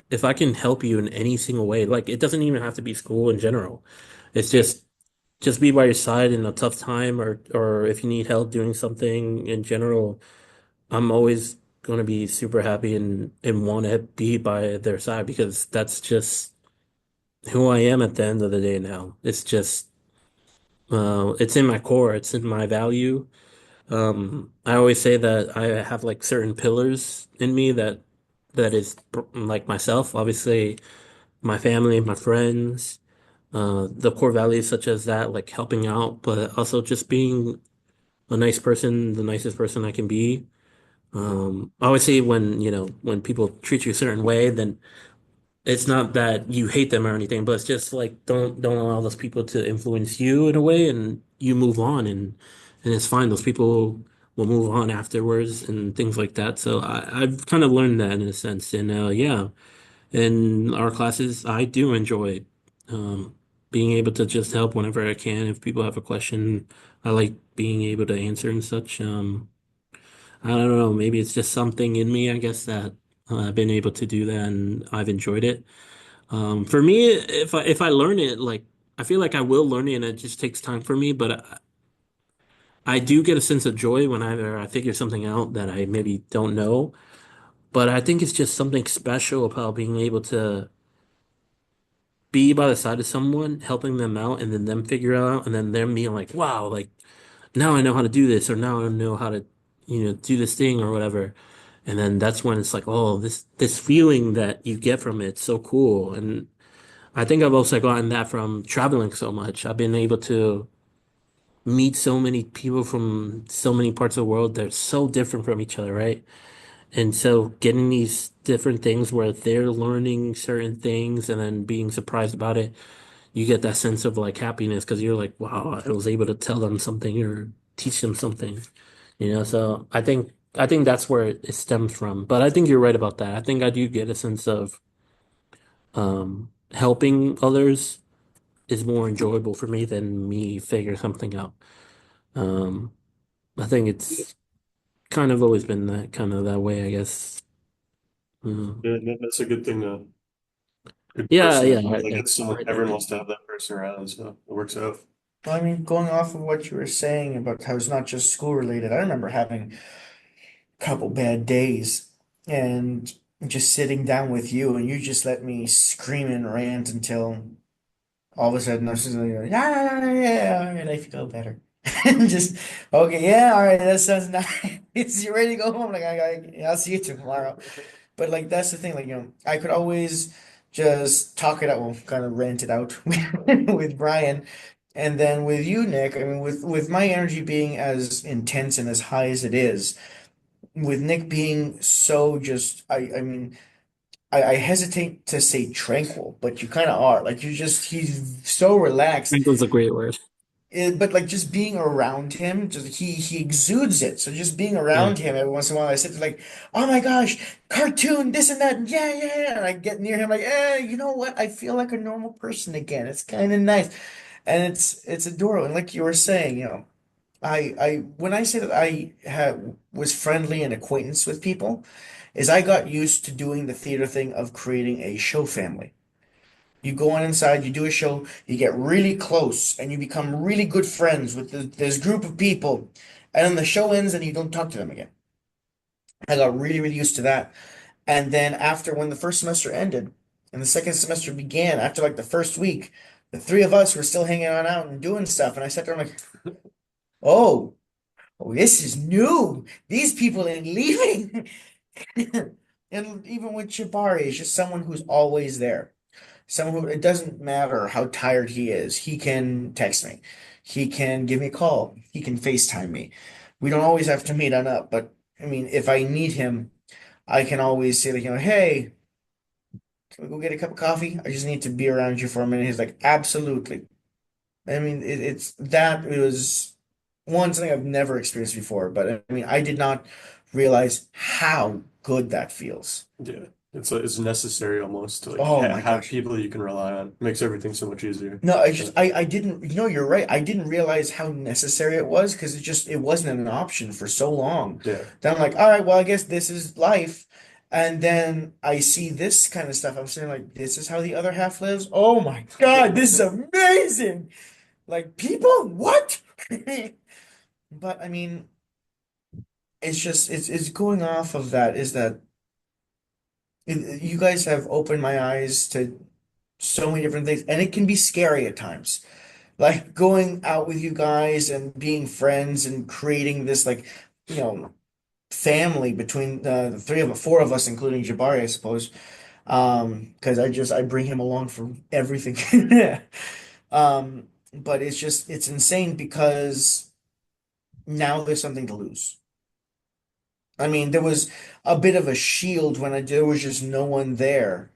if I can help you in any single way, like it doesn't even have to be school in general. It's Yeah. just be by your side in a tough time or if you need help doing something in general. I'm always going to be super happy and want to be by their side because that's just who I am at the end of the day now. It's just it's in my core, it's in my value. I always say that I have like certain pillars in me that is like myself, obviously my family, my friends. the core values such as that, like helping out, but also just being a nice person, the nicest person I can be. Obviously, when when people treat you a certain way, then it's not that you hate them or anything, but it's just like don't allow those people to influence you in a way, and you move on, and it's fine. Those people will move on afterwards and things like that. So I've kind of learned that in a sense, and yeah, in our classes, I do enjoy um, being able to just help whenever I can. If people have a question, I like being able to answer and such. I don't know, maybe it's just something in me, I guess, that I've been able to do that and I've enjoyed it. For me, if I learn it, like I feel like I will learn it, and it just takes time for me. But I do get a sense of joy whenever I figure something out that I maybe don't know. But I think it's just something special about being able to be by the side of someone, helping them out, and then them figure it out, and then them being like, "Wow, like now I know how to do this, or now I know how to, do this thing or whatever." And then that's when it's like, oh, this feeling that you get from it's so cool. And I think I've also gotten that from traveling so much. I've been able to meet so many people from so many parts of the world. They're so different from each other, right? And so getting these different things where they're learning certain things and then being surprised about it, you get that sense of like happiness because you're like, wow, I was able to tell them something or teach them something, So I think that's where it stems from. But I think you're right about that. I think I do get a sense of helping others is more enjoyable for me than me figure something out. Um, I think it's kind of always been that kind of that way, I guess. Yeah, that's a good thing to good Yeah, person. yeah, It seems like it's someone right there. everyone wants to have that person around, so it works out. Well, I mean, going off of what you were saying about how it's not just school related, I remember having a couple bad days and just sitting down with you, and you just let me scream and rant until all of a sudden I was just like, yeah, yeah, all right, I feel better. And just, okay, yeah, all right, that sounds nice. You ready to go home? Like, I'll see you tomorrow. But like that's the thing, like I could always just talk it out, well, kind of rant it out with Brian, and then with you, Nick. I mean, with my energy being as intense and as high as it is, with Nick being so just, I mean, I hesitate to say tranquil, but you kind of are. Like he's so relaxed. Franklin's a great word. But like just being around him, just he exudes it. So just being Yeah. around him every once in a while, I sit there like, oh my gosh, cartoon, this and that, and yeah, yeah, yeah. And I get near him like, you know what? I feel like a normal person again. It's kind of nice, and it's adorable. And like you were saying, I when I say that I had was friendly and acquaintance with people, is I got used to doing the theater thing of creating a show family. You go on inside, you do a show, you get really close, and you become really good friends with this group of people. And then the show ends and you don't talk to them again. I got really, really used to that. And then after when the first semester ended and the second semester began, after like the first week, the three of us were still hanging on out and doing stuff. And I sat there, I'm like, oh, oh, this is new. These people ain't leaving. And even with Jabari, it's just someone who's always there. Someone who it doesn't matter how tired he is, he can text me. He can give me a call. He can FaceTime me. We don't always have to meet on up, but I mean, if I need him, I can always say like, hey, can we go get a cup of coffee? I just need to be around you for a minute. He's like, absolutely. I mean, it was one something I've never experienced before, but I mean, I did not realize how good that feels. Yeah, it's necessary almost to like Oh my have gosh. people you can rely on. Makes everything so much easier. No, Yeah. I didn't, you're right. I didn't realize how necessary it was because it wasn't an option for so long. Yeah. Then I'm like, all right, well, I guess this is life. And then I see this kind of stuff. I'm saying like, this is how the other half lives. Oh my God, this is amazing. Like people, what? But I mean, it's just it's going off of that is that you guys have opened my eyes to so many different things, and it can be scary at times. Like going out with you guys and being friends and creating this like, you know, family between the four of us, including Jabari, I suppose. Because I bring him along for everything. But it's insane because now there's something to lose. I mean, there was a bit of a shield when there was just no one there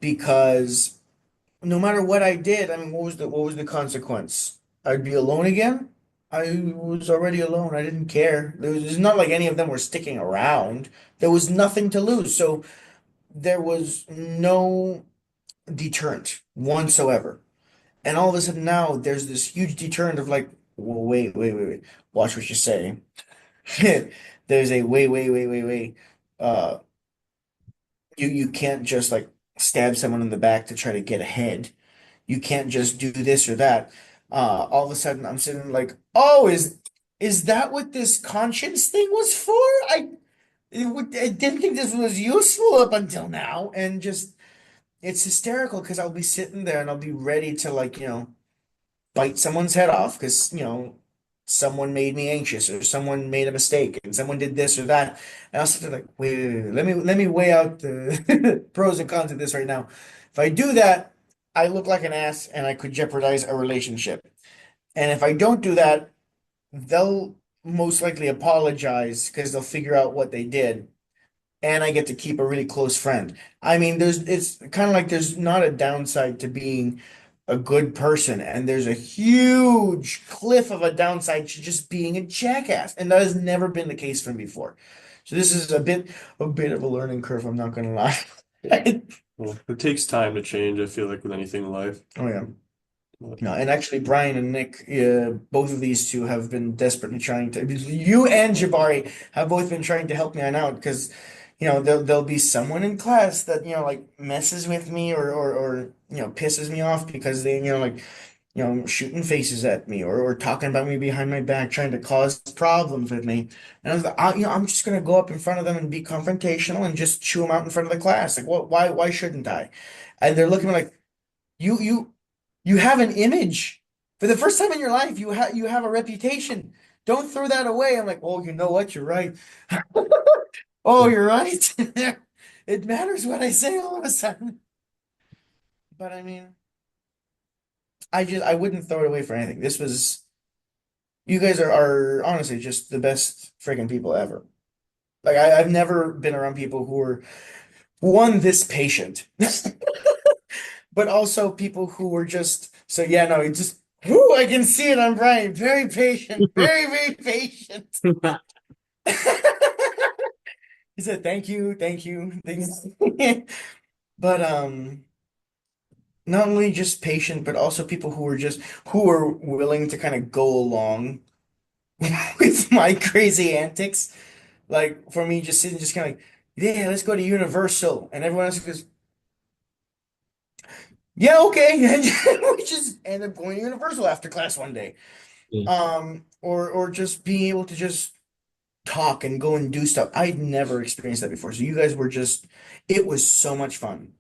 because no matter what I did, I mean, what was the consequence? I'd be alone again. I was already alone. I didn't care. It's not like any of them were sticking around. There was nothing to lose. So there was no deterrent whatsoever. And all of a sudden now there's this huge deterrent of like, well, wait. Watch what you say. There's a wait. Uh, you can't just like stab someone in the back to try to get ahead. You can't just do this or that. All of a sudden I'm sitting like, oh, is that what this conscience thing was for? I didn't think this was useful up until now, and just it's hysterical because I'll be sitting there and I'll be ready to like, bite someone's head off because, someone made me anxious or someone made a mistake and someone did this or that. And I'll sit there like, wait. Let me weigh out the pros and cons of this right now. If I do that, I look like an ass and I could jeopardize a relationship. And if I don't do that, they'll most likely apologize because they'll figure out what they did and I get to keep a really close friend. I mean, it's kind of like there's not a downside to being a good person, and there's a huge cliff of a downside to just being a jackass, and that has never been the case for me before. So this is a bit of a learning curve, I'm not gonna lie. Well, it takes time to change, I feel like with anything in life. Oh yeah. But, No, and actually, Brian and Nick, both of these two have been desperately trying to. You and Jabari have both been trying to help me on out because, there'll be someone in class that like messes with me or pisses me off because they like shooting faces at me or talking about me behind my back, trying to cause problems with me. And I was like, I'm just gonna go up in front of them and be confrontational and just chew them out in front of the class. Like, what? Why shouldn't I? And they're looking at me like. You you you have an image. For the first time in your life, you have a reputation. Don't throw that away. I'm like, oh, you know what? You're right. Oh, you're right. It matters what I say all of a sudden. But I mean, I wouldn't throw it away for anything. You guys are honestly just the best friggin' people ever. Like I've never been around people who are one this patient. But also people who were just so yeah, no, it just whoo, I can see it on Brian. Very patient, very patient. He said, thank you. But not only just patient, but also people who were willing to kind of go along with my crazy antics. Like for me, just sitting, just kind of like, yeah, let's go to Universal, and everyone else goes, yeah, okay, and we just end up going to Universal after class one day. Yeah. Or just being able to just talk and go and do stuff. I'd never experienced that before. So you guys were it was so much fun.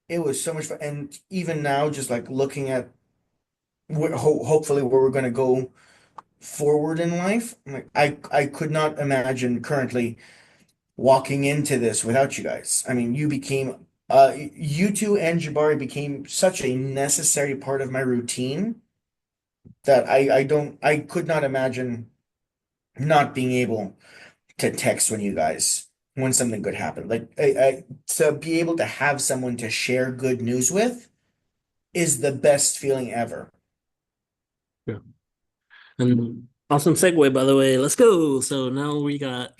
It was so much fun. And even now, just like looking at hopefully where we're going to go forward in life, I'm like, I could not imagine currently walking into this without you guys. I mean, you two and Jabari became such a necessary part of my routine that I could not imagine not being able to text when something good happened. Like to be able to have someone to share good news with is the best feeling ever. Yeah. And awesome segue, by the way. Let's go. So now we got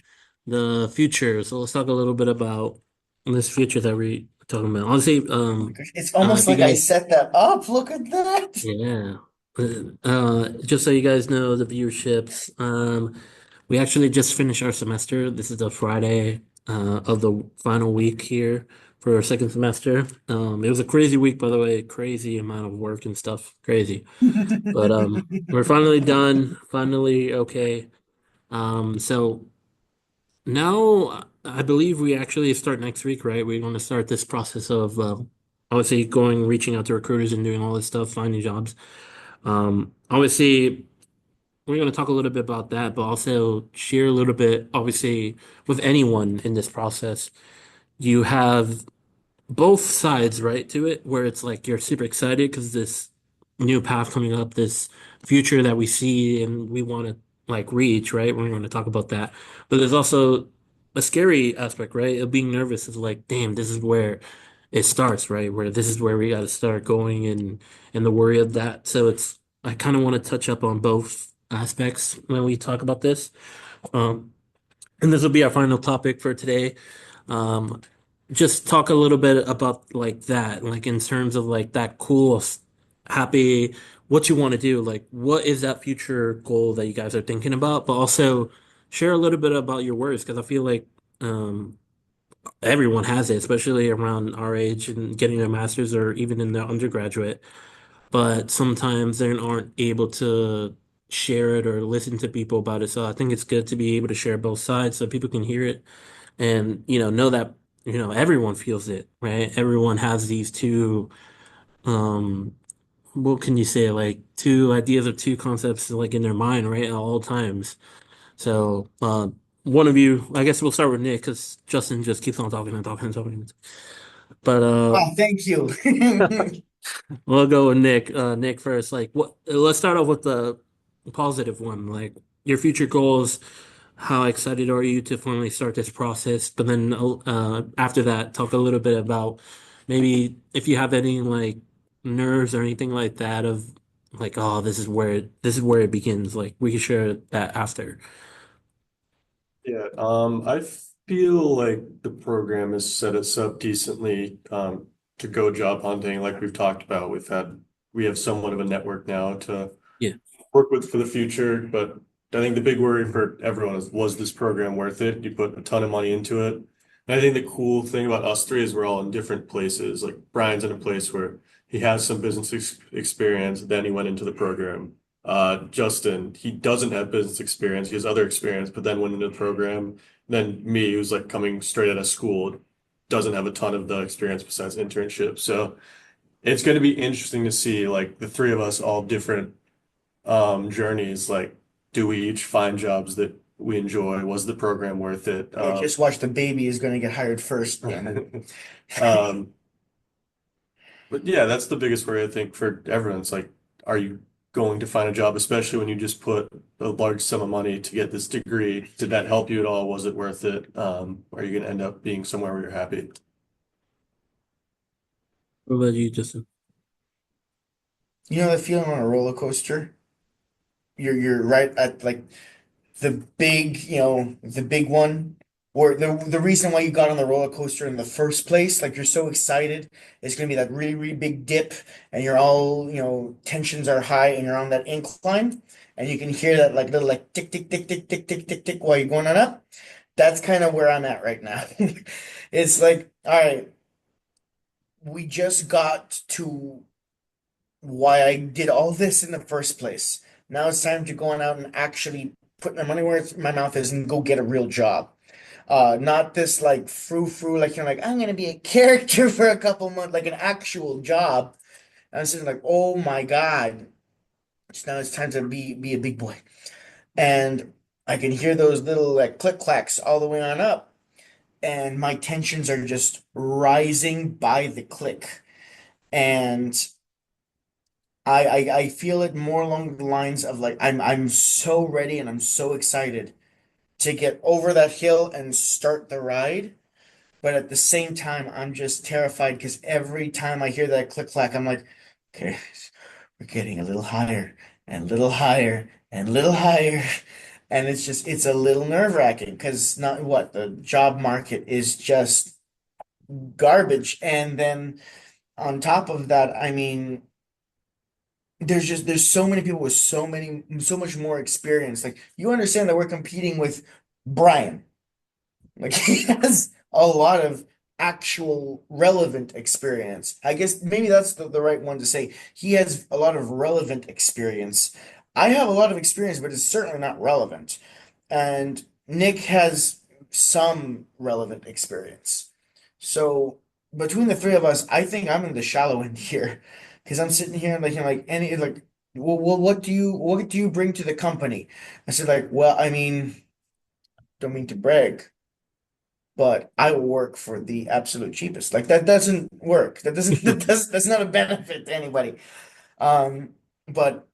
the future. So let's talk a little bit about this future that we're talking about. Honestly, Oh my gosh, it's almost if you like I guys, set that up. Look at that. yeah, just so you guys know the viewerships, we actually just finished our semester. This is the Friday, of the final week here for our second semester. It was a crazy week, by the way, crazy amount of work and stuff, crazy. But we're finally done, finally okay. So now I believe we actually start next week, right? We're going to start this process of obviously reaching out to recruiters and doing all this stuff, finding jobs. Obviously, we're going to talk a little bit about that, but also share a little bit, obviously, with anyone in this process. You have both sides, right, to it, where it's like you're super excited because this new path coming up, this future that we see and we want to like reach, right? We're going to talk about that. But there's also a scary aspect, right? Of being nervous is like, damn, this is where it starts, right? Where this is where we got to start going and the worry of that. So it's I kind of want to touch up on both aspects when we talk about this. Um, and this will be our final topic for today. Um, just talk a little bit about like that, like in terms of like that cool, happy, what you want to do. Like, what is that future goal that you guys are thinking about? But also share a little bit about your worries because I feel like everyone has it, especially around our age and getting their master's or even in their undergraduate. But sometimes they aren't able to share it or listen to people about it. So I think it's good to be able to share both sides so people can hear it and know that everyone feels it, right? Everyone has these two um what can you say, like two ideas or two concepts like in their mind, right, at all times. So one of you, I guess we'll start with Nick because Justin just keeps on talking and talking and talking, but Oh, thank you. we'll go with Nick. Nick first. Like, what? Let's start off with the positive one. Like your future goals. How excited are you to finally start this process? But then after that, talk a little bit about maybe if you have any like nerves or anything like that of like, oh, this is where it begins. Like we can share that after. Yeah, I feel like the program has set us up decently to go job hunting, like we've talked about. We have somewhat of a network now to Yeah. work with for the future, but I think the big worry for everyone is, was this program worth it? You put a ton of money into it. And I think the cool thing about us three is we're all in different places. Like Brian's in a place where he has some business experience, then he went into the program. Justin, he doesn't have business experience, he has other experience, but then went into the program. Then me, who's like coming straight out of school, doesn't have a ton of the experience besides internship. So it's going to be interesting to see like the three of us all different journeys. Like, do we each find jobs that we enjoy? Was the program worth it? Yeah, just watch the baby is going to get hired first. Um, but yeah, that's the biggest worry I think for everyone. It's like, are you going to find a job, especially when you just put a large sum of money to get this degree? Did that help you at all? Was it worth it? Are you going to end up being somewhere where you're happy? What about you, Justin? You know the feeling on a roller coaster? You're right at like the big, the big one, or the reason why you got on the roller coaster in the first place, like you're so excited, it's gonna be that really, really big dip, and you're all, tensions are high, and you're on that incline, and you can hear that like little like tick, tick, tick, tick, tick, tick, tick, tick while you're going on up. That's kind of where I'm at right now. It's like, all right, we just got to why I did all this in the first place. Now it's time to go on out and actually put my money where my mouth is and go get a real job. Not this like frou-frou, like you're like, I'm gonna be a character for a couple months, like an actual job. And I'm sitting like, oh my God. So now it's time to be a big boy. And I can hear those little like click clacks all the way on up. And my tensions are just rising by the click. And I feel it more along the lines of like I'm so ready and I'm so excited to get over that hill and start the ride. But at the same time, I'm just terrified because every time I hear that click clack, I'm like, okay, we're getting a little higher and a little higher and a little higher. And it's a little nerve-wracking because not what the job market is just garbage. And then on top of that, I mean, there's so many people with so much more experience. Like you understand that we're competing with Brian. Like he has a lot of actual relevant experience. I guess maybe that's the right one to say. He has a lot of relevant experience. I have a lot of experience, but it's certainly not relevant. And Nick has some relevant experience. So between the three of us, I think I'm in the shallow end here because I'm sitting here and like, any like, well, what do you bring to the company? I said like, well, I mean, don't mean to brag. but I will work for the absolute cheapest. Like that doesn't work. That doesn't that's not a benefit to anybody. Um, but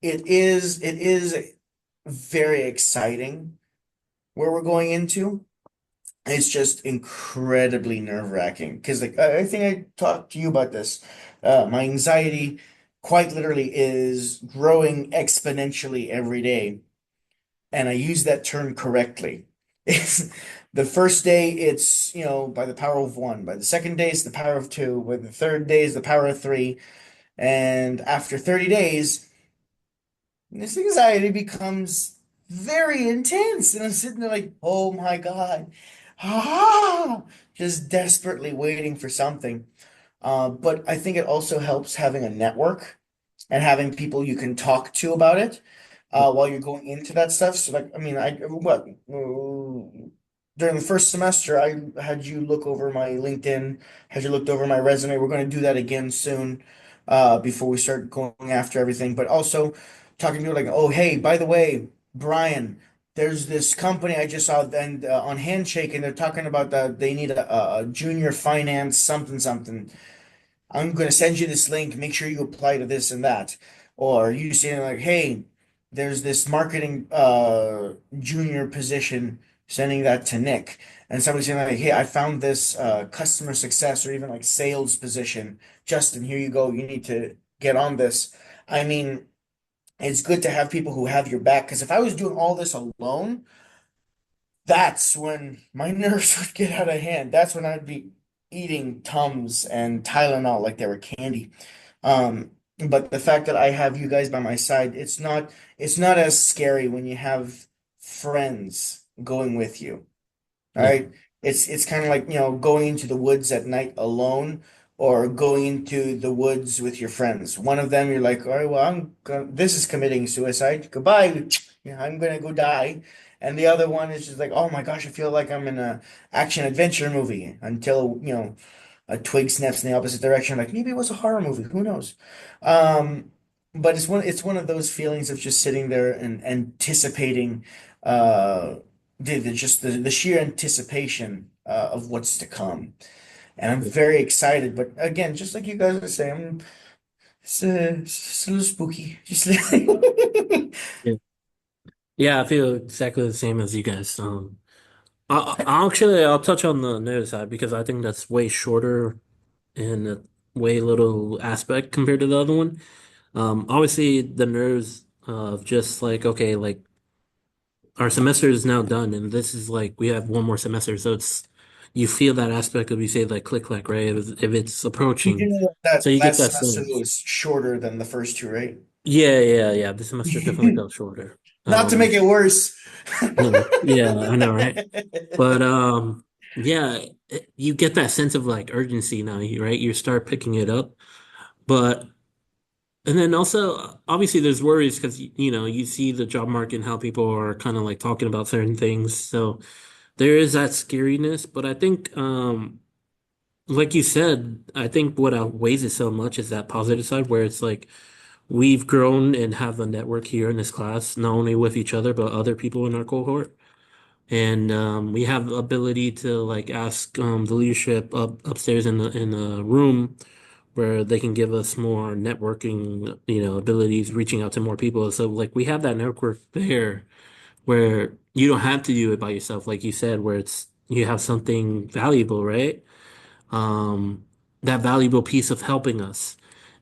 it is very exciting where we're going into. It's just incredibly nerve-wracking because like I think I talked to you about this. My anxiety quite literally is growing exponentially every day, and I use that term correctly. It's the first day it's, by the power of one. By the second day it's the power of two. By the third day is the power of three. And after 30 days, this anxiety becomes very intense. And I'm sitting there like, oh my God. Ah, just desperately waiting for something. But I think it also helps having a network and having people you can talk to about it while you're going into that stuff. So, like, I mean, during the first semester, I had you look over my LinkedIn, had you looked over my resume. We're going to do that again soon before we start going after everything. But also talking to you like, oh, hey, by the way, Brian, there's this company I just saw and on Handshake, and they're talking about that they need a junior finance something something. I'm going to send you this link. Make sure you apply to this and that. Or you saying like, hey, there's this marketing junior position, sending that to Nick. And somebody saying like, hey, I found this customer success or even like sales position. Justin, here you go. You need to get on this. I mean, it's good to have people who have your back because if I was doing all this alone, that's when my nerves would get out of hand. That's when I'd be eating Tums and Tylenol like they were candy. But the fact that I have you guys by my side, it's not as scary when you have friends going with you. All Yeah. right. It's kind of like, going into the woods at night alone or going into the woods with your friends. One of them, you're like, all right, well, this is committing suicide. Goodbye. Yeah, I'm gonna go die. And the other one is just like, oh my gosh, I feel like I'm in a action adventure movie until, a twig snaps in the opposite direction. Like maybe it was a horror movie. Who knows? Um, but it's one of those feelings of just sitting there and anticipating uh the sheer anticipation of what's to come. And I'm very excited. But again, just like you guys are saying, it's a little spooky. Just Yeah. Yeah, I feel exactly the same as you guys. I'll touch on the negative side because I think that's way shorter and a way little aspect compared to the other one. Obviously the nerves of just like, okay, like our semester is now done and this is like we have one more semester, so it's you feel that aspect of you say like click clack, right? If it's you approaching. know So that you get last that semester sense. was shorter than the first two, right? Yeah, yeah, yeah. The semester definitely felt shorter. Not to make it worse. Yeah, I know, right? But yeah, you get that sense of like urgency now, right? You start picking it up. But and then also obviously there's worries because you know, you see the job market and how people are kind of like talking about certain things. So there is that scariness, but I think like you said, I think what outweighs it so much is that positive side where it's like we've grown and have a network here in this class, not only with each other, but other people in our cohort. And we have the ability to like ask the leadership upstairs in the room where they can give us more networking, abilities, reaching out to more people. So like we have that network there where you don't have to do it by yourself, like you said, where it's you have something valuable, right? Um, that valuable piece of helping us.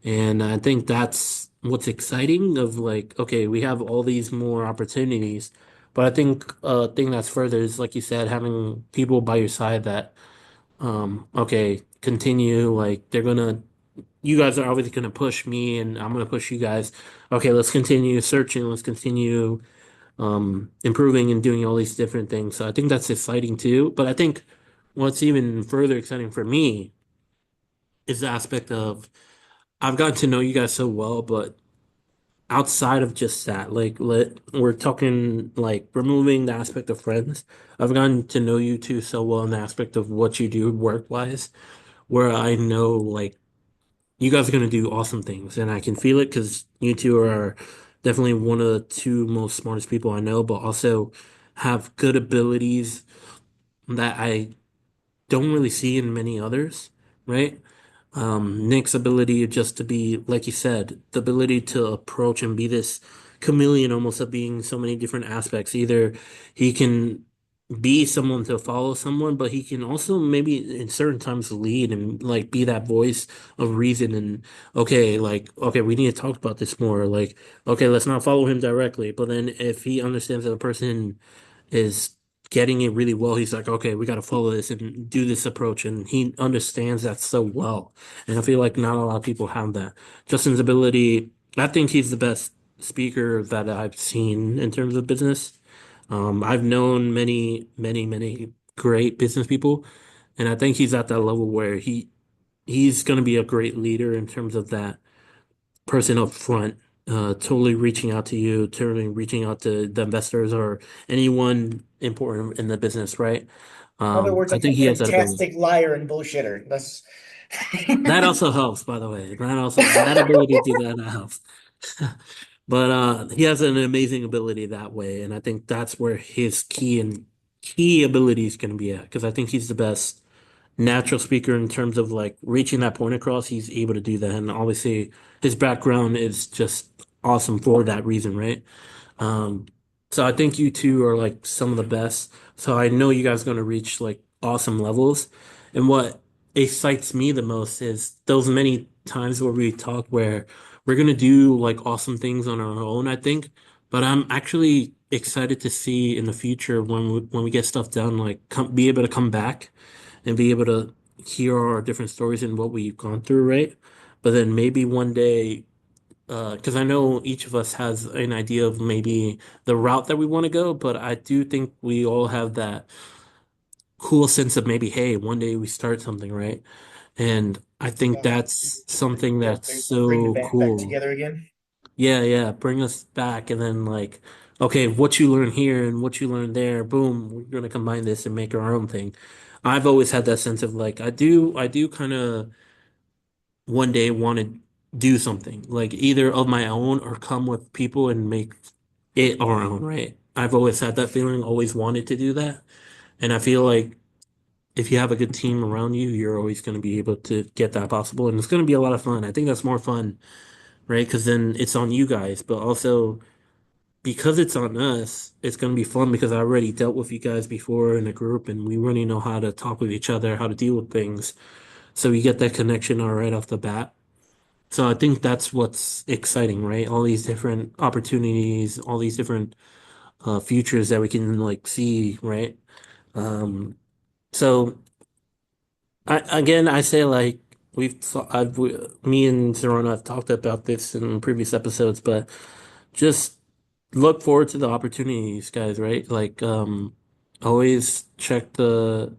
And I think that's what's exciting of like, okay, we have all these more opportunities. But I think a thing that's further is like you said, having people by your side that okay, continue, like you guys are obviously gonna push me and I'm gonna push you guys. Okay, let's continue searching, let's continue improving and doing all these different things. So I think that's exciting too. But I think what's even further exciting for me is the aspect of I've gotten to know you guys so well, but outside of just that, like we're talking like removing the aspect of friends. I've gotten to know you two so well in the aspect of what you do work wise, where I know like you guys are gonna do awesome things, and I can feel it because you two are definitely one of the two most smartest people I know, but also have good abilities that I don't really see in many others, right? Nick's ability just to be, like you said, the ability to approach and be this chameleon almost of being so many different aspects. Either he can be someone to follow someone, but he can also maybe in certain times lead and like be that voice of reason and okay, like, okay, we need to talk about this more. Like, okay, let's not follow him directly. But then if he understands that the person is getting it really well. He's like, okay, we got to follow this and do this approach. And he understands that so well. And I feel like not a lot of people have that. Justin's ability, I think he's the best speaker that I've seen in terms of business. I've known many, many, many great business people, and I think he's at that level where he's going to be a great leader in terms of that person up front, totally reaching out to you, totally reaching out to the investors or anyone important in the business, right? In other words, I like think a he has that ability. fantastic liar and bullshitter. That's That also helps, by the way. That ability to do that helps. But he has an amazing ability that way, and I think that's where his key ability is going to be at because I think he's the best natural speaker in terms of like reaching that point across. He's able to do that, and obviously his background is just awesome for that reason, right? Um, so I think you two are like some of the best. So I know you guys are going to reach like awesome levels. And what excites me the most is those many times where we talk where we're going to do like awesome things on our own, I think. But I'm actually excited to see in the future when we get stuff done, like be able to come back and be able to hear our different stories and what we've gone through, right? But then maybe one day because I know each of us has an idea of maybe the route that we want to go, but I do think we all have that cool sense of maybe, hey, one day we start something, right? And I think yeah. that's something that's Bring the so band back cool. together again. Yeah, yeah, bring us back and then like, okay, what you learn here and what you learn there, boom, we're gonna combine this and make our own thing. I've always had that sense of like, I do kind of one day want to do something like either of my own or come with people and make it our own, right? I've always had that feeling, always wanted to do that. And I feel like if you have a good team around you, you're always going to be able to get that possible. And it's going to be a lot of fun. I think that's more fun, right? Because then it's on you guys, but also because it's on us, it's going to be fun because I already dealt with you guys before in a group and we already know how to talk with each other, how to deal with things. So you get that connection all right off the bat. So I think that's what's exciting, right? All these different opportunities, all these different futures that we can like see, right? Um, so I say like me and Serona have talked about this in previous episodes, but just look forward to the opportunities, guys, right? Like always check the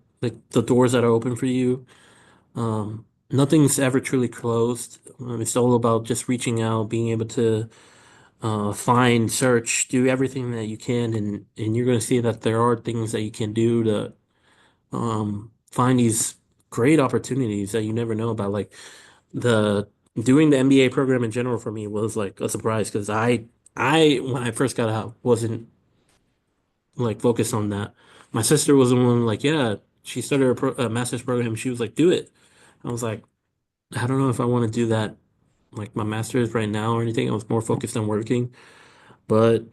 doors that are open for you. Nothing's ever truly closed. It's all about just reaching out, being able to find, search, do everything that you can, and you're going to see that there are things that you can do to find these great opportunities that you never know about. Like the doing the MBA program in general for me was like a surprise because I when I first got out wasn't like focused on that. My sister was the one like, yeah, she started a master's program. She was like, do it. I was like, I don't know if I want to do that, like my master's right now or anything. I was more focused on working, but.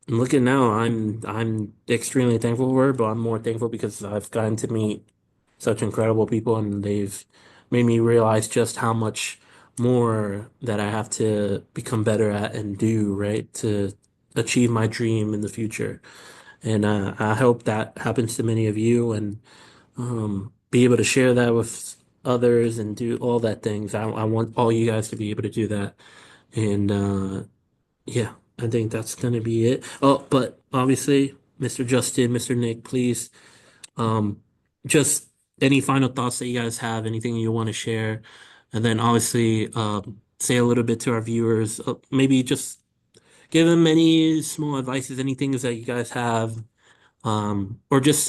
Looking now, I'm extremely thankful for her, but I'm more thankful because I've gotten to meet such incredible people and they've made me realize just how much more that I have to become better at and do, right, to achieve my dream in the future. And I hope that happens to many of you and be able to share that with others and do all that things. I want all you guys to be able to do that. And yeah, I think that's gonna be it. Oh, but obviously, Mr. Justin, Mr. Nick, please, um, just any final thoughts that you guys have, anything you want to share, and then obviously, say a little bit to our viewers. Maybe just give them any small advices, anything that you guys have, or just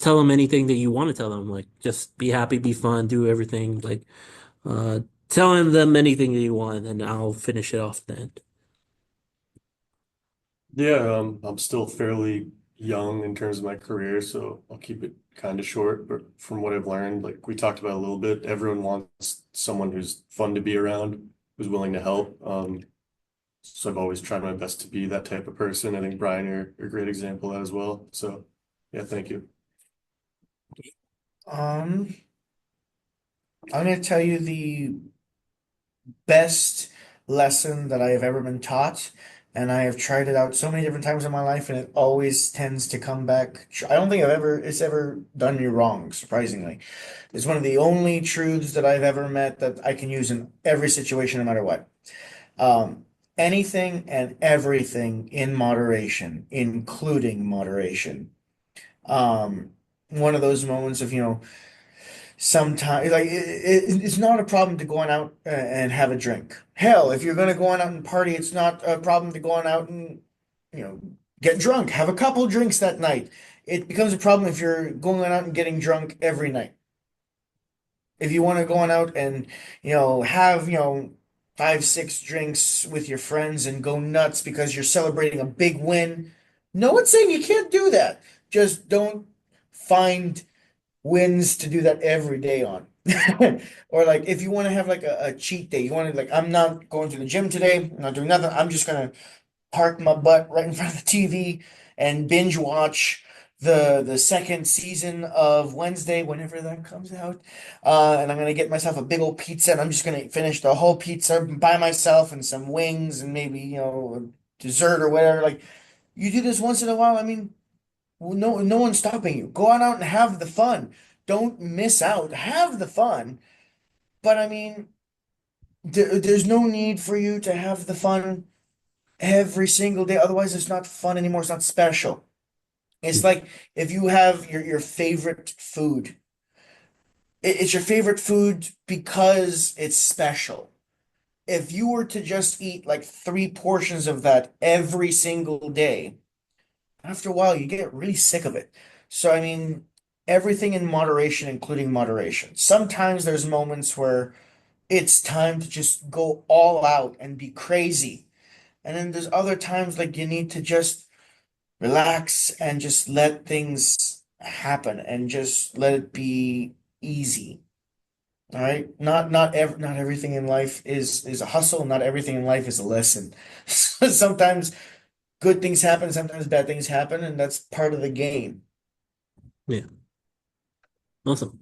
tell them anything that you want to tell them. Like, just be happy, be fun, do everything. Like, uh, telling them anything that you want, and I'll finish it off then. Yeah, I'm still fairly young in terms of my career, so I'll keep it kind of short. But from what I've learned, like we talked about a little bit, everyone wants someone who's fun to be around, who's willing to help. So I've always tried my best to be that type of person. I think Brian, you're a great example of that as well. So yeah, thank you. Um, I'm gonna tell you the best lesson that I have ever been taught, and I have tried it out so many different times in my life, and it always tends to come back. I don't think it's ever done me wrong, surprisingly. It's one of the only truths that I've ever met that I can use in every situation, no matter what. Um, Anything and everything in moderation, including moderation. Um, One of those moments of, sometimes like it's not a problem to go on out and have a drink. Hell, if you're gonna go on out and party, it's not a problem to go on out and, you know, get drunk, have a couple drinks that night. It becomes a problem if you're going out and getting drunk every night. If you want to go on out and, have, five, six drinks with your friends and go nuts because you're celebrating a big win, no one's saying you can't do that. Just don't find wins to do that every day on. Or like if you want to have like a cheat day, you want to like, I'm not going to the gym today, I'm not doing nothing. I'm just gonna park my butt right in front of the TV and binge watch the second season of Wednesday, whenever that comes out. And I'm gonna get myself a big old pizza, and I'm just gonna finish the whole pizza by myself and some wings and maybe, dessert or whatever. Like you do this once in a while. I mean, no one's stopping you. Go on out and have the fun. Don't miss out. Have the fun. But I mean, there's no need for you to have the fun every single day. Otherwise, it's not fun anymore. It's not special. It's like if you have your favorite food. It's your favorite food because it's special. If you were to just eat like three portions of that every single day, after a while you get really sick of it. So I mean, everything in moderation, including moderation. Sometimes there's moments where it's time to just go all out and be crazy. And then there's other times like you need to just relax and just let things happen and just let it be easy. All right. Not everything in life is a hustle. Not everything in life is a lesson. Sometimes good things happen, sometimes bad things happen, and that's part of the game. Yeah. Awesome.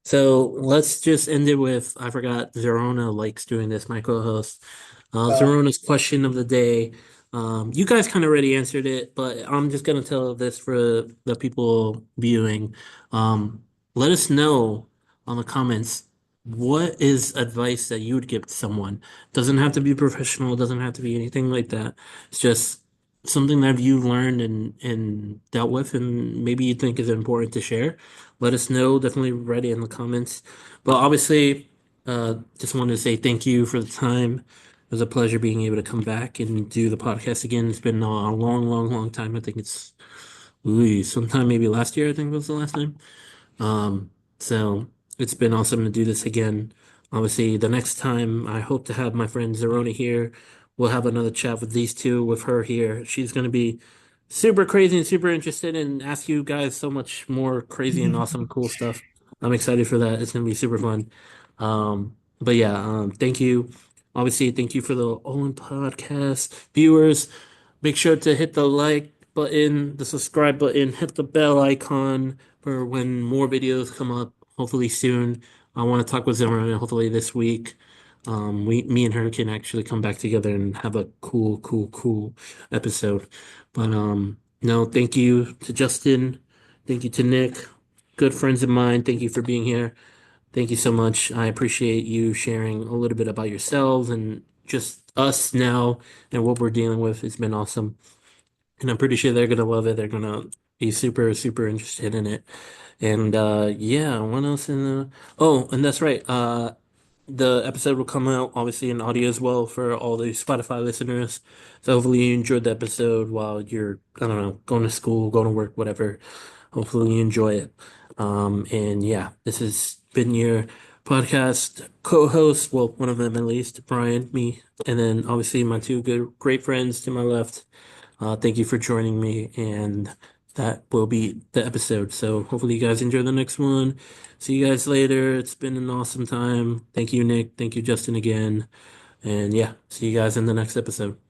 So let's just end it with I forgot Zerona likes doing this, my co-host. Uh, Zerona's question of the day. You guys kind of already answered it, but I'm just gonna tell this for the people viewing. Let us know on the comments what is advice that you would give to someone. Doesn't have to be professional, doesn't have to be anything like that. It's just something that you've learned and dealt with and maybe you think is important to share. Let us know. Definitely write it in the comments. But obviously, just wanted to say thank you for the time. It was a pleasure being able to come back and do the podcast again. It's been a long, long, long time. I think it's sometime maybe last year, I think was the last time. Um, so it's been awesome to do this again. Obviously, the next time I hope to have my friend Zeroni here. We'll have another chat with these two, with her here. She's going to be super crazy and super interested and ask you guys so much more crazy and awesome, cool stuff. I'm excited for that. It's going to be super fun. But yeah, thank you. Obviously, thank you for the Owen podcast viewers. Make sure to hit the like button, the subscribe button, hit the bell icon for when more videos come up, hopefully soon. I want to talk with Zimmerman hopefully this week. Me and her can actually come back together and have a cool, cool, cool episode. But no, thank you to Justin. Thank you to Nick. Good friends of mine. Thank you for being here. Thank you so much. I appreciate you sharing a little bit about yourselves and just us now and what we're dealing with. It's been awesome. And I'm pretty sure they're gonna love it. They're gonna be super, super interested in it. And yeah, what else in the oh, and that's right. The episode will come out obviously in audio as well for all the Spotify listeners. So hopefully you enjoyed the episode while you're, I don't know, going to school, going to work, whatever. Hopefully you enjoy it. And yeah, this has been your podcast co-host, well, one of them at least, Brian, me, and then obviously my two good, great friends to my left. Thank you for joining me, and that will be the episode. So hopefully you guys enjoy the next one. See you guys later. It's been an awesome time. Thank you, Nick. Thank you, Justin, again. And yeah, see you guys in the next episode.